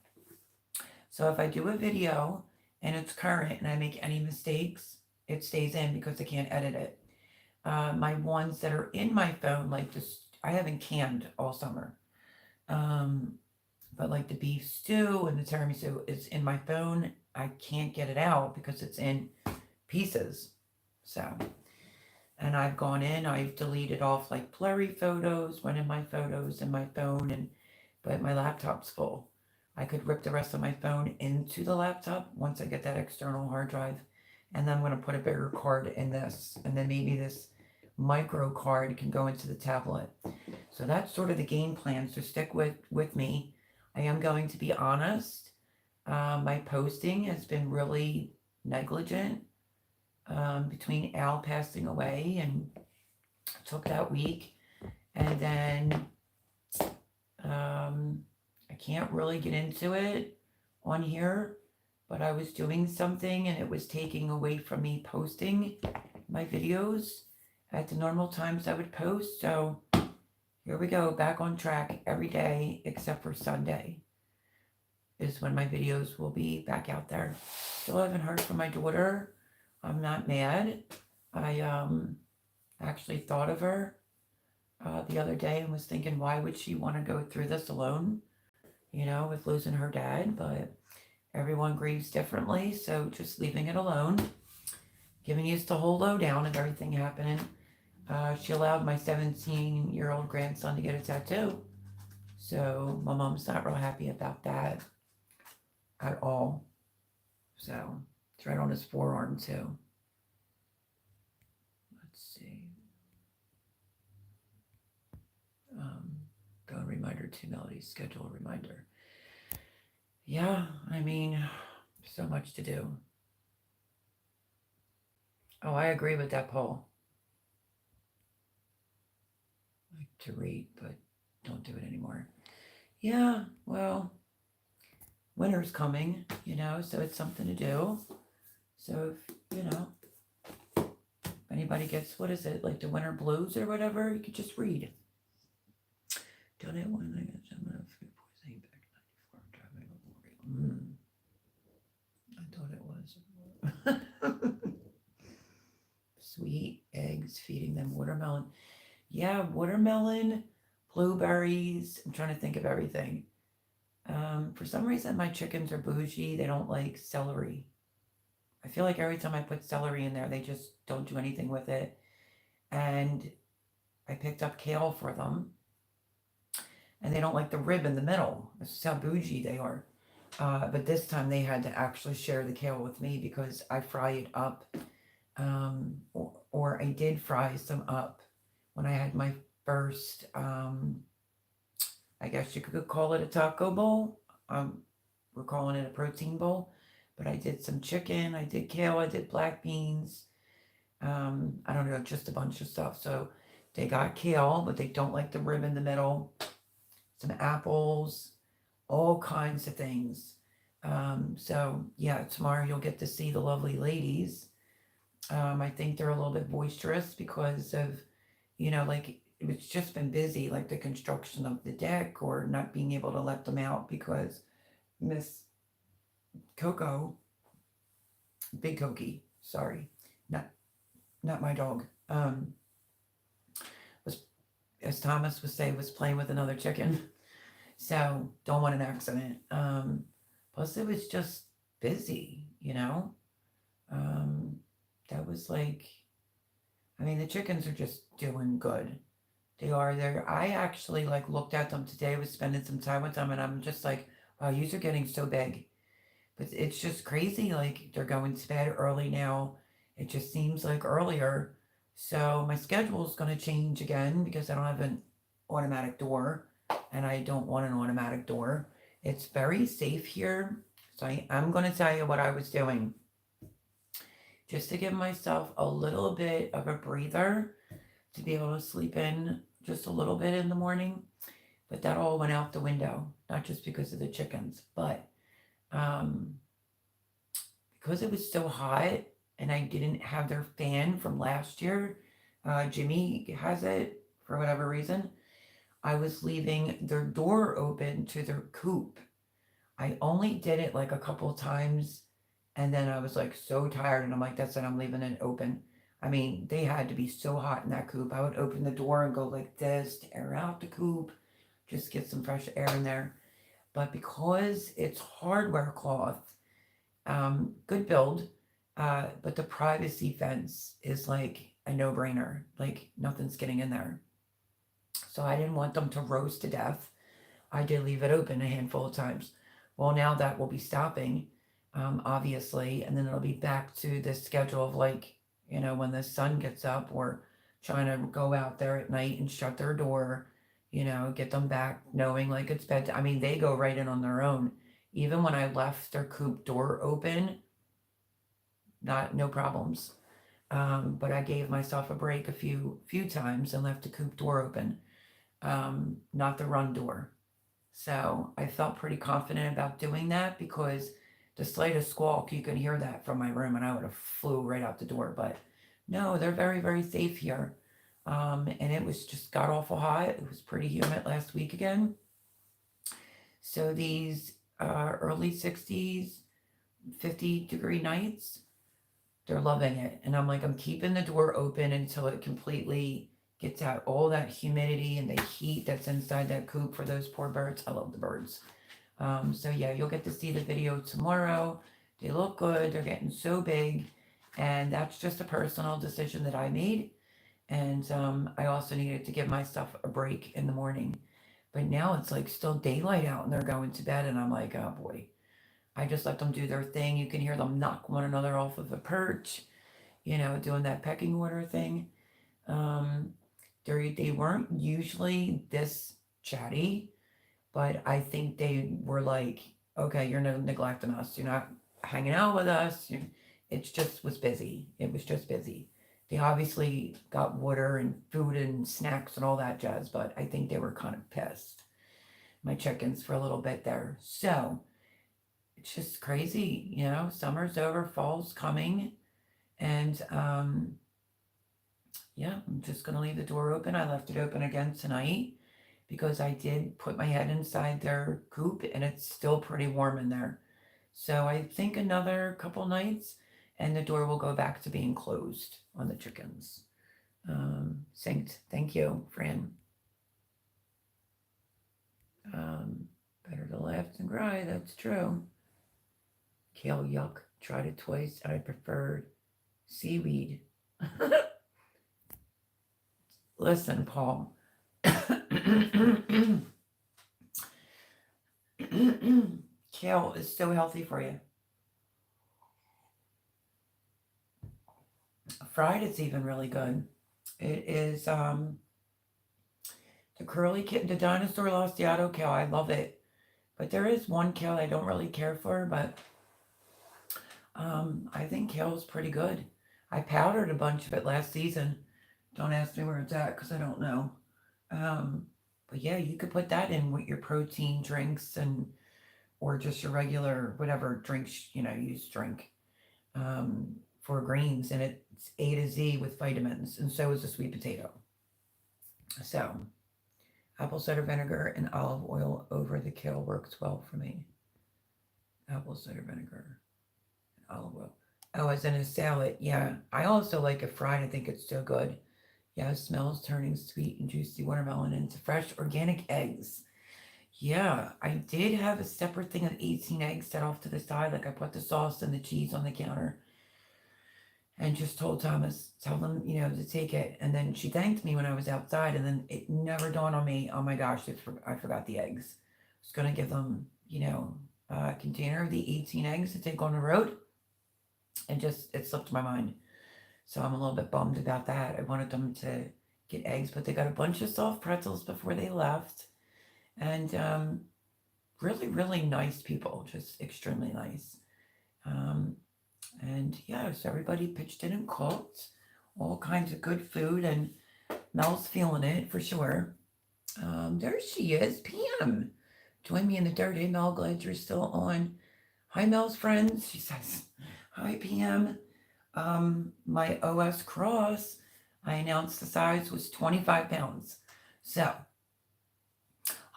So if I do a video and it's current and I make any mistakes, it stays in because I can't edit it. My ones that are in my phone, like this, I haven't canned all summer. But like the beef stew and the tiramisu is in my phone. I can't get it out because it's in pieces. So, and I've gone in, I've deleted off like blurry photos, went in my photos in my phone, but my laptop's full. I could rip the rest of my phone into the laptop once I get that external hard drive. And then I'm going to put a bigger card in this. And then maybe this micro card can go into the tablet. So that's sort of the game plan. So stick with me. I am going to be honest. My posting has been really negligent between Al passing away and took that week. And then I can't really get into it on here, but I was doing something and it was taking away from me posting my videos at the normal times I would post. So here we go, back on track every day except for Sunday is when my videos will be back out there. Still haven't heard from my daughter. I'm not mad. I actually thought of her the other day and was thinking, why would she want to go through this alone, with losing her dad? But everyone grieves differently, so just leaving it alone, giving you the whole lowdown of everything happening. She allowed my 17-year-old grandson to get a tattoo, so my mom's not real happy about that at all. So it's right on his forearm too. Let's see. Go and reminder to Melody, schedule a reminder. Yeah, I mean, so much to do. Oh, I agree with that poll. I like to read, but don't do it anymore. Yeah, well, winter's coming, so it's something to do. So if anybody gets, what is it, like the winter blues or whatever, you could just read. Donate one thing. Food poisoning back in 94 driving a lorry. I thought it was. Sweet eggs, feeding them watermelon. Yeah, watermelon, blueberries. I'm trying to think of everything. For some reason, my chickens are bougie. They don't like celery. I feel like every time I put celery in there, they just don't do anything with it. And I picked up kale for them. And they don't like the rib in the middle. This is how bougie they are. But this time they had to actually share the kale with me because I fry it up. Or I did fry some up when I had my first, I guess you could call it a taco bowl. We're calling it a protein bowl. But I did some chicken, I did kale, I did black beans. I don't know, just a bunch of stuff. So they got kale, but they don't like the rib in the middle. Some apples, all kinds of things. So yeah, tomorrow you'll get to see the lovely ladies. I think they're a little bit boisterous because of, like it's just been busy, like the construction of the deck or not being able to let them out because Miss Coco, Big Cokie, sorry, not my dog, was, as Thomas would say, was playing with another chicken. So don't want an accident. Plus it was just busy, that was like, I mean, the chickens are just doing good. They are there. I actually like looked at them today, was spending some time with them, and I'm just like, wow, these are getting so big. But it's just crazy. Like they're going to bed early now. It just seems like earlier. So my schedule is going to change again because I don't have an automatic door and I don't want an automatic door. It's very safe here. So I'm going to tell you what I was doing just to give myself a little bit of a breather to be able to sleep in just a little bit in the morning. But that all went out the window, not just because of the chickens, but because it was so hot and I didn't have their fan from last year. Jimmy has it for whatever reason. I was leaving their door open to their coop. I only did it like a couple of times and then I was like so tired and I'm like, that's it, I'm leaving it open. I mean, they had to be so hot in that coop. I would open the door and go like this to air out the coop, just get some fresh air in there. But because it's hardware cloth, good build, but the privacy fence is like a no-brainer. Like nothing's getting in there. So I didn't want them to roast to death. I did leave it open a handful of times. Well, now that will be stopping, obviously, and then it'll be back to the schedule of like, when the sun gets up or trying to go out there at night and shut their door, get them back knowing like it's bedtime. I mean, they go right in on their own. Even when I left their coop door open, no problems. But I gave myself a break a few times and left the coop door open, not the run door. So I felt pretty confident about doing that because the slightest squawk, you can hear that from my room, and I would have flew right out the door. But no, they're very, very safe here. And it was just got awful hot. It was pretty humid last week again. So these early 60s, 50-degree nights, they're loving it. And I'm like, I'm keeping the door open until it completely gets out all that humidity and the heat that's inside that coop for those poor birds. I love the birds. So yeah, you'll get to see the video tomorrow. They look good. They're getting so big. And that's just a personal decision that I made. And I also needed to give myself a break in the morning. But now it's like still daylight out and they're going to bed. And I'm like, oh boy. I just let them do their thing. You can hear them knock one another off of the perch, doing that pecking order thing. They weren't usually this chatty, but I think they were like, okay, you're neglecting us. You're not hanging out with us. It just was busy. It was just busy. They obviously got water and food and snacks and all that jazz, but I think they were kind of pissed, my chickens, for a little bit there. So it's just crazy, summer's over, fall's coming. And yeah, I'm just going to leave the door open. I left it open again tonight because I did put my head inside their coop and it's still pretty warm in there. So I think another couple nights and the door will go back to being closed on the chickens. Saint, thank you, Fran. Better to laugh than cry, that's true. Kale, yuck. Tried it twice. I preferred seaweed. Listen, Paul. Kale is so healthy for you. Fried, it's even really good. It is the curly kitten, the dinosaur Losiato kale. I love it. But there is one kale I don't really care for, but I think kale is pretty good. I powdered a bunch of it last season. Don't ask me where it's at because I don't know. But yeah, you could put that in with your protein drinks or just your regular whatever drinks you drink for greens, and it's A to Z with vitamins, and so is the sweet potato. So apple cider vinegar and olive oil over the kale works well for me. Apple cider vinegar and olive oil. Oh, as in a salad. Yeah, I also like it fried. I think it's so good. Yeah, it smells turning sweet and juicy watermelon into fresh organic eggs. Yeah, I did have a separate thing of 18 eggs set off to the side. Like I put the sauce and the cheese on the counter and just told Thomas, tell them, to take it. And then she thanked me when I was outside. And then it never dawned on me, oh my gosh, I forgot the eggs. I was going to give them, a container of the 18 eggs to take on the road. And it slipped my mind. So I'm a little bit bummed about that. I wanted them to get eggs, but they got a bunch of soft pretzels before they left. And really, really nice people, just extremely nice. And yeah, so everybody pitched in and cooked all kinds of good food, and Mel's feeling it for sure. There she is, Pam. Join me in the dirt. Hey, Mel, glad you're still on. Hi, Mel's friends. She says, hi, Pam. My OS Cross, I announced the size was 25 pounds. So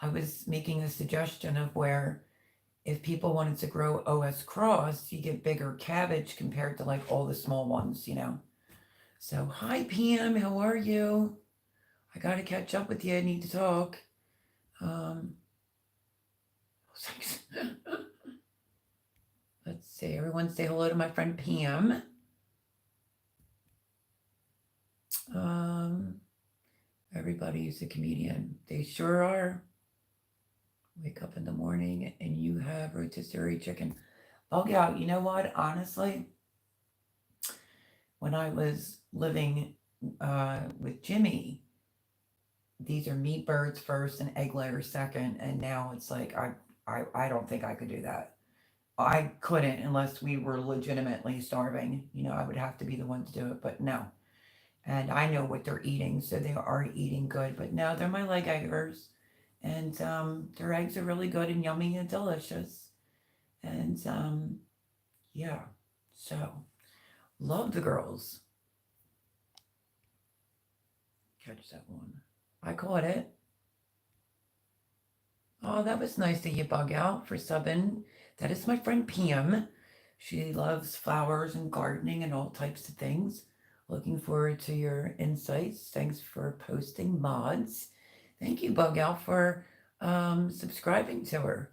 I was making a suggestion of where if people wanted to grow OS Cross, you get bigger cabbage compared to like all the small ones, So hi, Pam, how are you? I got to catch up with you. I need to talk. Let's see. Everyone say hello to my friend Pam. Everybody's a comedian. They sure are. Wake up in the morning and you have rotisserie chicken. Bug out. You know what? Honestly, when I was living with Jimmy, these are meat birds first and egg layers second. And now it's like I don't think I could do that. I couldn't unless we were legitimately starving. I would have to be the one to do it, but no. And I know what they're eating, so they are eating good. But no, they're my leg eggers, and their eggs are really good and yummy and delicious. And yeah, so love the girls. Catch that one. I caught it. Oh, that was nice of you, Bug Out, for subbing. That is my friend Pam. She loves flowers and gardening and all types of things. Looking forward to your insights. Thanks for posting mods. Thank you, Bug Out, for subscribing to her.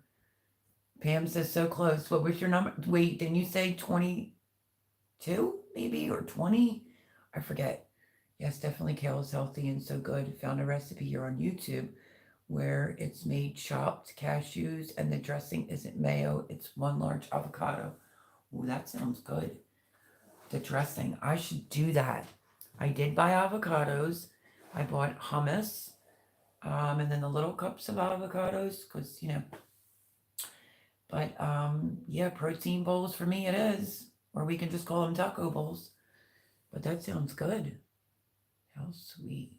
Pam says so close. What was your number? Wait, didn't you say 22 maybe or 20? I forget. Yes, definitely kale is healthy and so good. Found a recipe here on YouTube where it's made chopped cashews and the dressing isn't mayo, it's one large avocado. Ooh, that sounds good. The dressing, I should do that. I did buy avocados. I bought hummus, and then the little cups of avocados, because, but yeah, protein bowls for me it is, or we can just call them taco bowls. But that sounds good. How sweet.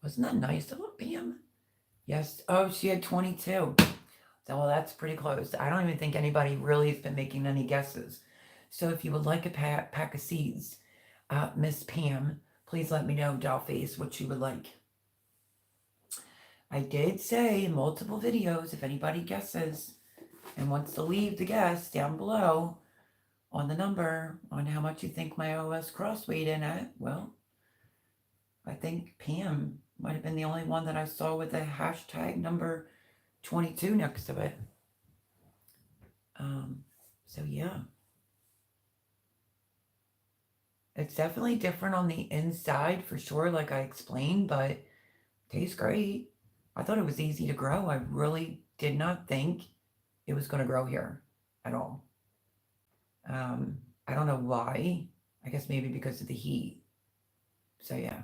Wasn't that nice of Pam? Yes. Oh, she had 22. So, well, that's pretty close. I don't even think anybody really has been making any guesses. So if you would like a pack of seeds, Miss Pam, please let me know, Dollface, what you would like. I did say in multiple videos, if anybody guesses and wants to leave the guess down below on the number on how much you think my OS cross weighed in at, well, I think Pam might have been the only one that I saw with the hashtag number 22 next to it. So yeah. It's definitely different on the inside for sure, like I explained, but tastes great. I thought it was easy to grow. I really did not think it was going to grow here at all. I don't know why. I guess maybe because of the heat. So yeah.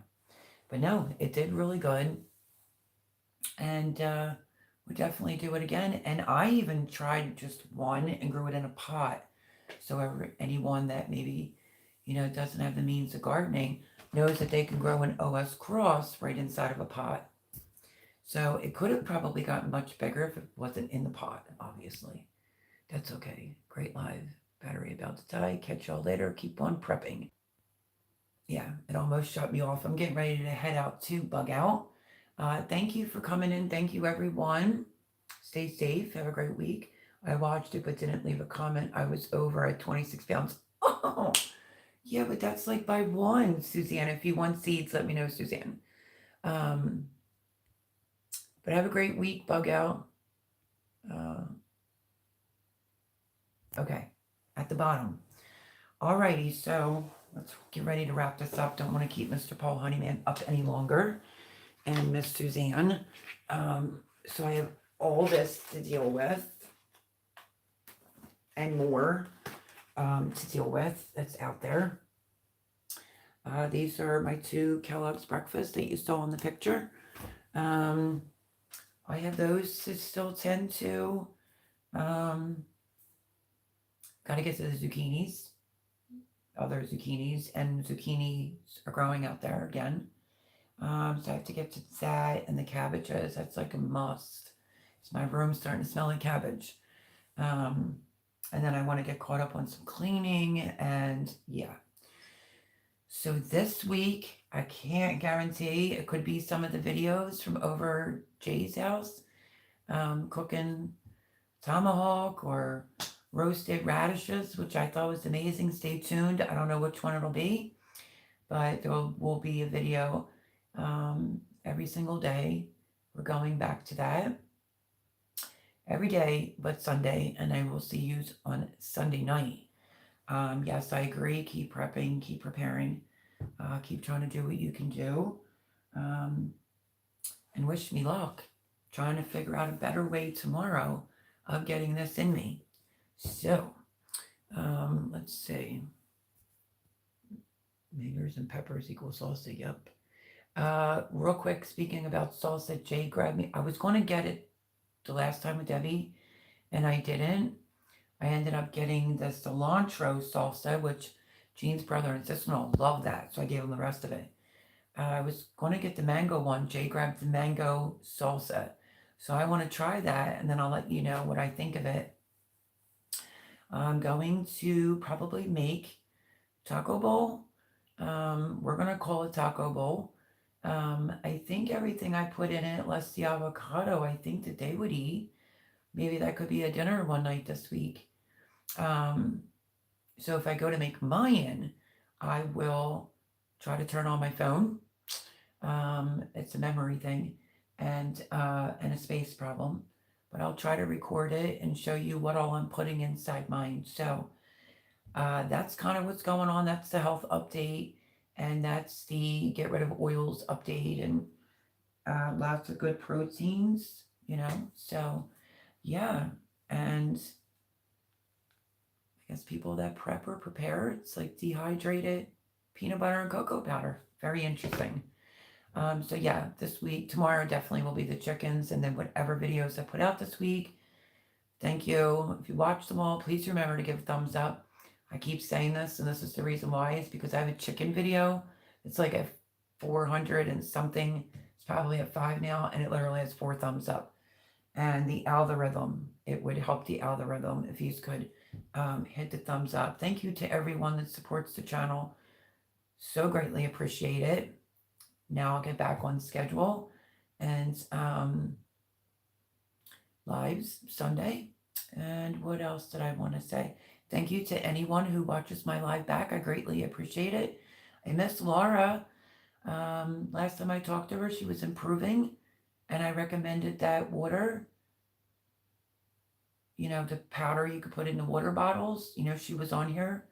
But no, it did really good. And would definitely do it again. And I even tried just one and grew it in a pot. So anyone that maybe, doesn't have the means of gardening knows that they can grow an OS cross right inside of a pot. So it could have probably gotten much bigger if it wasn't in the pot, obviously. That's okay. Great live. Battery about to die. Catch y'all later. Keep on prepping. Yeah, it almost shut me off. I'm getting ready to head out to Bug Out. Thank you for coming in. Thank you, everyone. Stay safe. Have a great week. I watched it but didn't leave a comment. I was over at 26 pounds. Oh, yeah, but that's like by one, Suzanne. If you want seeds, let me know, Suzanne. But have a great week, Bug Out. Okay, at the bottom. Alrighty, so let's get ready to wrap this up. Don't want to keep Mr. Paul Honeyman up any longer. And Miss Suzanne. So I have all this to deal with and more to deal with that's out there. These are my 2 Kellogg's breakfasts that you saw in the picture. I have those to still tend to. Gotta get to the zucchinis. Other zucchinis, and zucchinis are growing out there again. So I have to get to that and the cabbages. That's like a must. So my room's starting to smell like cabbage. And then I want to get caught up on some cleaning and yeah. So this week, I can't guarantee. It could be some of the videos from over Jay's house, cooking tomahawk or roasted radishes, which I thought was amazing. Stay tuned. I don't know which one it'll be, but there will be a video every single day. We're going back to that every day but Sunday, and I will see you on Sunday night. Yes, I agree. Keep prepping, keep preparing, keep trying to do what you can do, and wish me luck. Trying to figure out a better way tomorrow of getting this in me. So, let's see. Mangers and peppers equal salsa. Yep. Real quick, speaking about salsa, Jay grabbed me. I was going to get it the last time with Debbie, and I didn't. I ended up getting the cilantro salsa, which Jean's brother and sister-in-law love that, so I gave them the rest of it. I was going to get the mango one. Jay grabbed the mango salsa. So I want to try that, and then I'll let you know what I think of it. I'm going to probably make taco bowl. We're going to call it taco bowl. I think everything I put in it, less the avocado, I think that they would eat. Maybe that could be a dinner one night this week. So if I go to make mine, I will try to turn on my phone. It's a memory thing and a space problem, but I'll try to record it and show you what all I'm putting inside mine. So that's kind of what's going on. That's the health update, and that's the get rid of oils update, and lots of good proteins, So yeah, and I guess people that prep or prepare, it's like dehydrated peanut butter and cocoa powder. Very interesting. So yeah, tomorrow definitely will be the chickens, and then whatever videos I put out this week. Thank you. If you watch them all, please remember to give a thumbs up. I keep saying this, and this is the reason why. It's because I have a chicken video. It's like a 400 and something. It's probably at 5 now, and it literally has 4 thumbs up. And the algorithm, it would help the algorithm if you could hit the thumbs up. Thank you to everyone that supports the channel. So greatly appreciate it. Now I'll get back on schedule and lives Sunday. And what else did I want to say? Thank you to anyone who watches my live back. I greatly appreciate it. I miss Laura. Last time I talked to her, she was improving, and I recommended that water, the powder you could put in the water bottles. She was on here.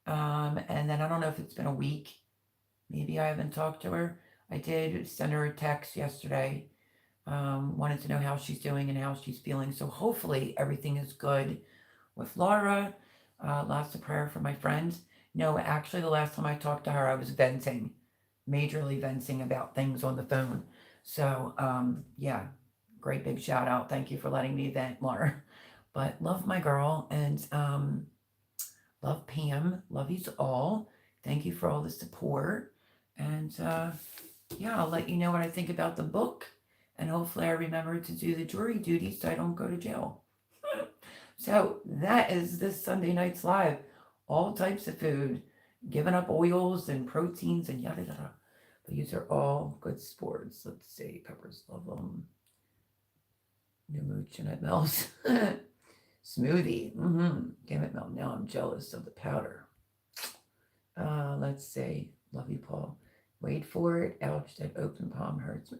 And then I don't know if it's been a week. Maybe I haven't talked to her. I did send her a text yesterday. Wanted to know how she's doing and how she's feeling. So hopefully everything is good with Laura. Lots of prayer for my friends. No, actually, the last time I talked to her, I was venting, majorly venting about things on the phone. So, yeah, great big shout out. Thank you for letting me vent, Laura. But love my girl, and love Pam. Love you all. Thank you for all the support. And yeah, I'll let you know what I think about the book. And hopefully I remember to do the jury duty so I don't go to jail. So that is this Sunday night's live. All types of food, giving up oils and proteins and yada yada. But these are all good sports. Let's see. Peppers love them. New mooch and it melts. Smoothie. Damn it, Mel. Now I'm jealous of the powder. Let's see. Love you, Paul. Wait for it. Ouch, that open palm hurts.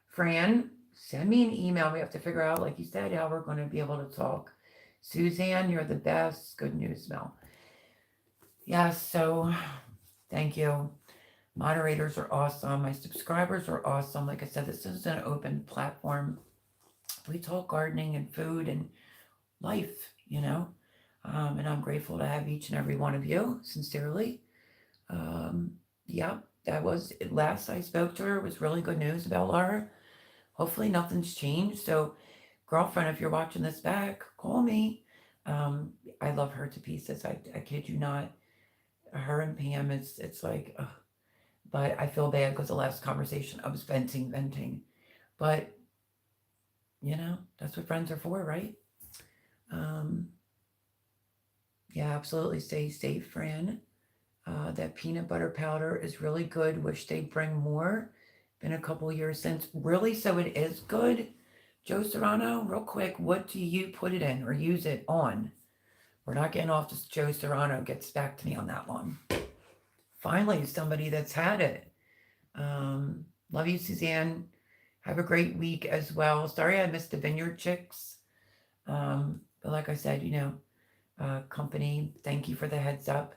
Fran, send me an email. We have to figure out, like you said, how we're going to be able to talk. Suzanne, you're the best. Good news, Mel. Yes, so thank you. Moderators are awesome. My subscribers are awesome. Like I said, this is an open platform. We talk gardening and food and life, and I'm grateful to have each and every one of you, sincerely. Yeah, that was it. Last I spoke to her was really good news about Laura. Hopefully nothing's changed. So, girlfriend, if you're watching this back, call me. I love her to pieces. I kid you not. Her and Pam, it's like, but I feel bad because the last conversation I was venting. But, that's what friends are for, right? Yeah, absolutely. Stay safe, Fran. That peanut butter powder is really good. Wish they'd bring more. Been a couple years since. Really? So it is good? Joe Serrano, real quick, what do you put it in or use it on? We're not getting off this. Joe Serrano gets back to me on that one. Finally, somebody that's had it. Love you, Suzanne. Have a great week as well. Sorry I missed the Vineyard Chicks. But like I said, company, thank you for the heads up.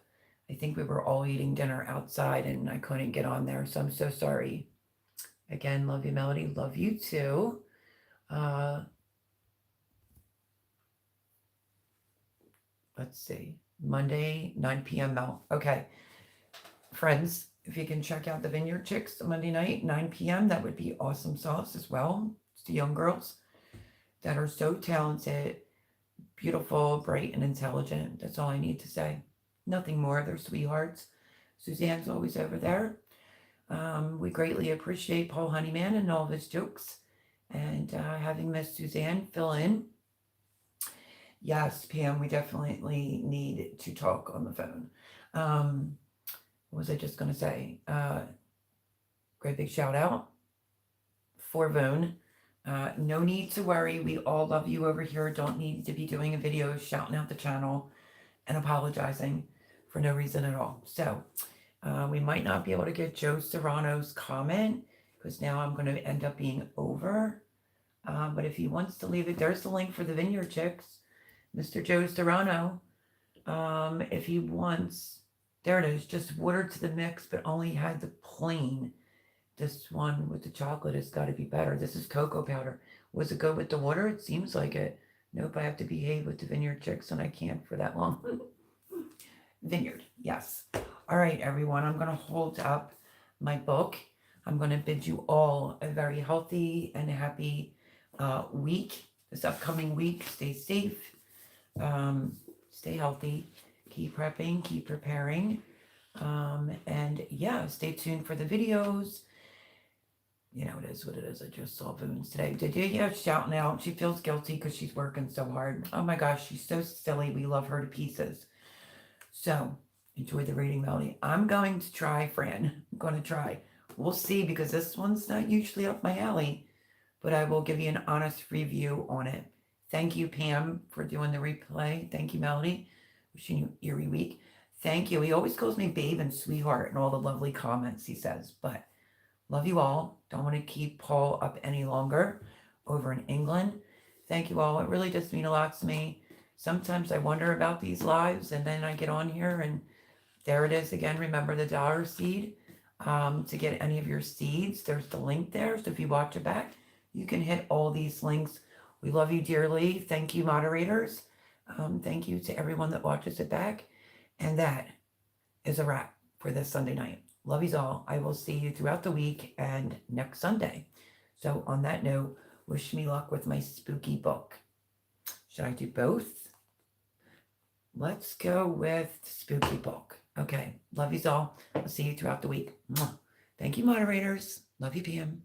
I think we were all eating dinner outside and I couldn't get on there, so I'm so sorry. Again, love you, Melody. Love you too. Let's see. Monday, 9 p.m. Mel. Okay. Friends, if you can check out the Vineyard Chicks Monday night, 9 p.m., that would be awesome sauce as well. It's the young girls. that are so talented, beautiful, bright, and intelligent. That's all I need to say. Nothing more. They're sweethearts. Suzanne's always over there. We greatly appreciate Paul Honeyman and all of his jokes. And having Miss Suzanne fill in. Yes, Pam, we definitely need to talk on the phone. What was I just going to say? Great big shout out for Vone. No need to worry. We all love you over here. Don't need to be doing a video shouting out the channel and apologizing for no reason at all. So we might not be able to get Joe Serrano's comment because now I'm going to end up being over. But if he wants to leave it, there's the link for the Vineyard Chicks. Mr. Joe Serrano, if he wants, there it is, just water to the mix, but only had the plain. This one with the chocolate has got to be better. This is cocoa powder. Was it good with the water? It seems like it. Nope, I have to behave with the Vineyard Chicks, and I can't for that long. Vineyard, yes. All right, everyone, I'm going to hold up my book. I'm going to bid you all a very healthy and happy week. This upcoming week, stay safe. Stay healthy, keep prepping, keep preparing, and yeah, stay tuned for the videos. You know, it is what it is. I just saw Boons today. Did you? Yeah, shouting out. She feels guilty because she's working so hard. Oh my gosh, she's so silly. We love her to pieces. So enjoy the reading, Melody. I'm going to try, Fran. I'm going to try. We'll see, because this one's not usually up my alley, but I will give you an honest review on it. Thank you, Pam, for doing the replay. Thank you, Melody. Wishing you eerie week. Thank you. He always calls me babe and sweetheart and all the lovely comments he says. But love you all. Don't want to keep Paul up any longer over in England. Thank you all. It really does mean a lot to me. Sometimes I wonder about these lives, and then I get on here and there it is again. Remember the dollar seed. To get any of your seeds, there's the link there. So if you watch it back, you can hit all these links. We love you dearly. Thank you, moderators. Thank you to everyone that watches it back. And that is a wrap for this Sunday night. Love yous all. I will see you throughout the week and next Sunday. So on that note, wish me luck with my spooky book. Should I do both? Let's go with the spooky book. Okay. Love yous all. I'll see you throughout the week. Thank you, moderators. Love you, Pam.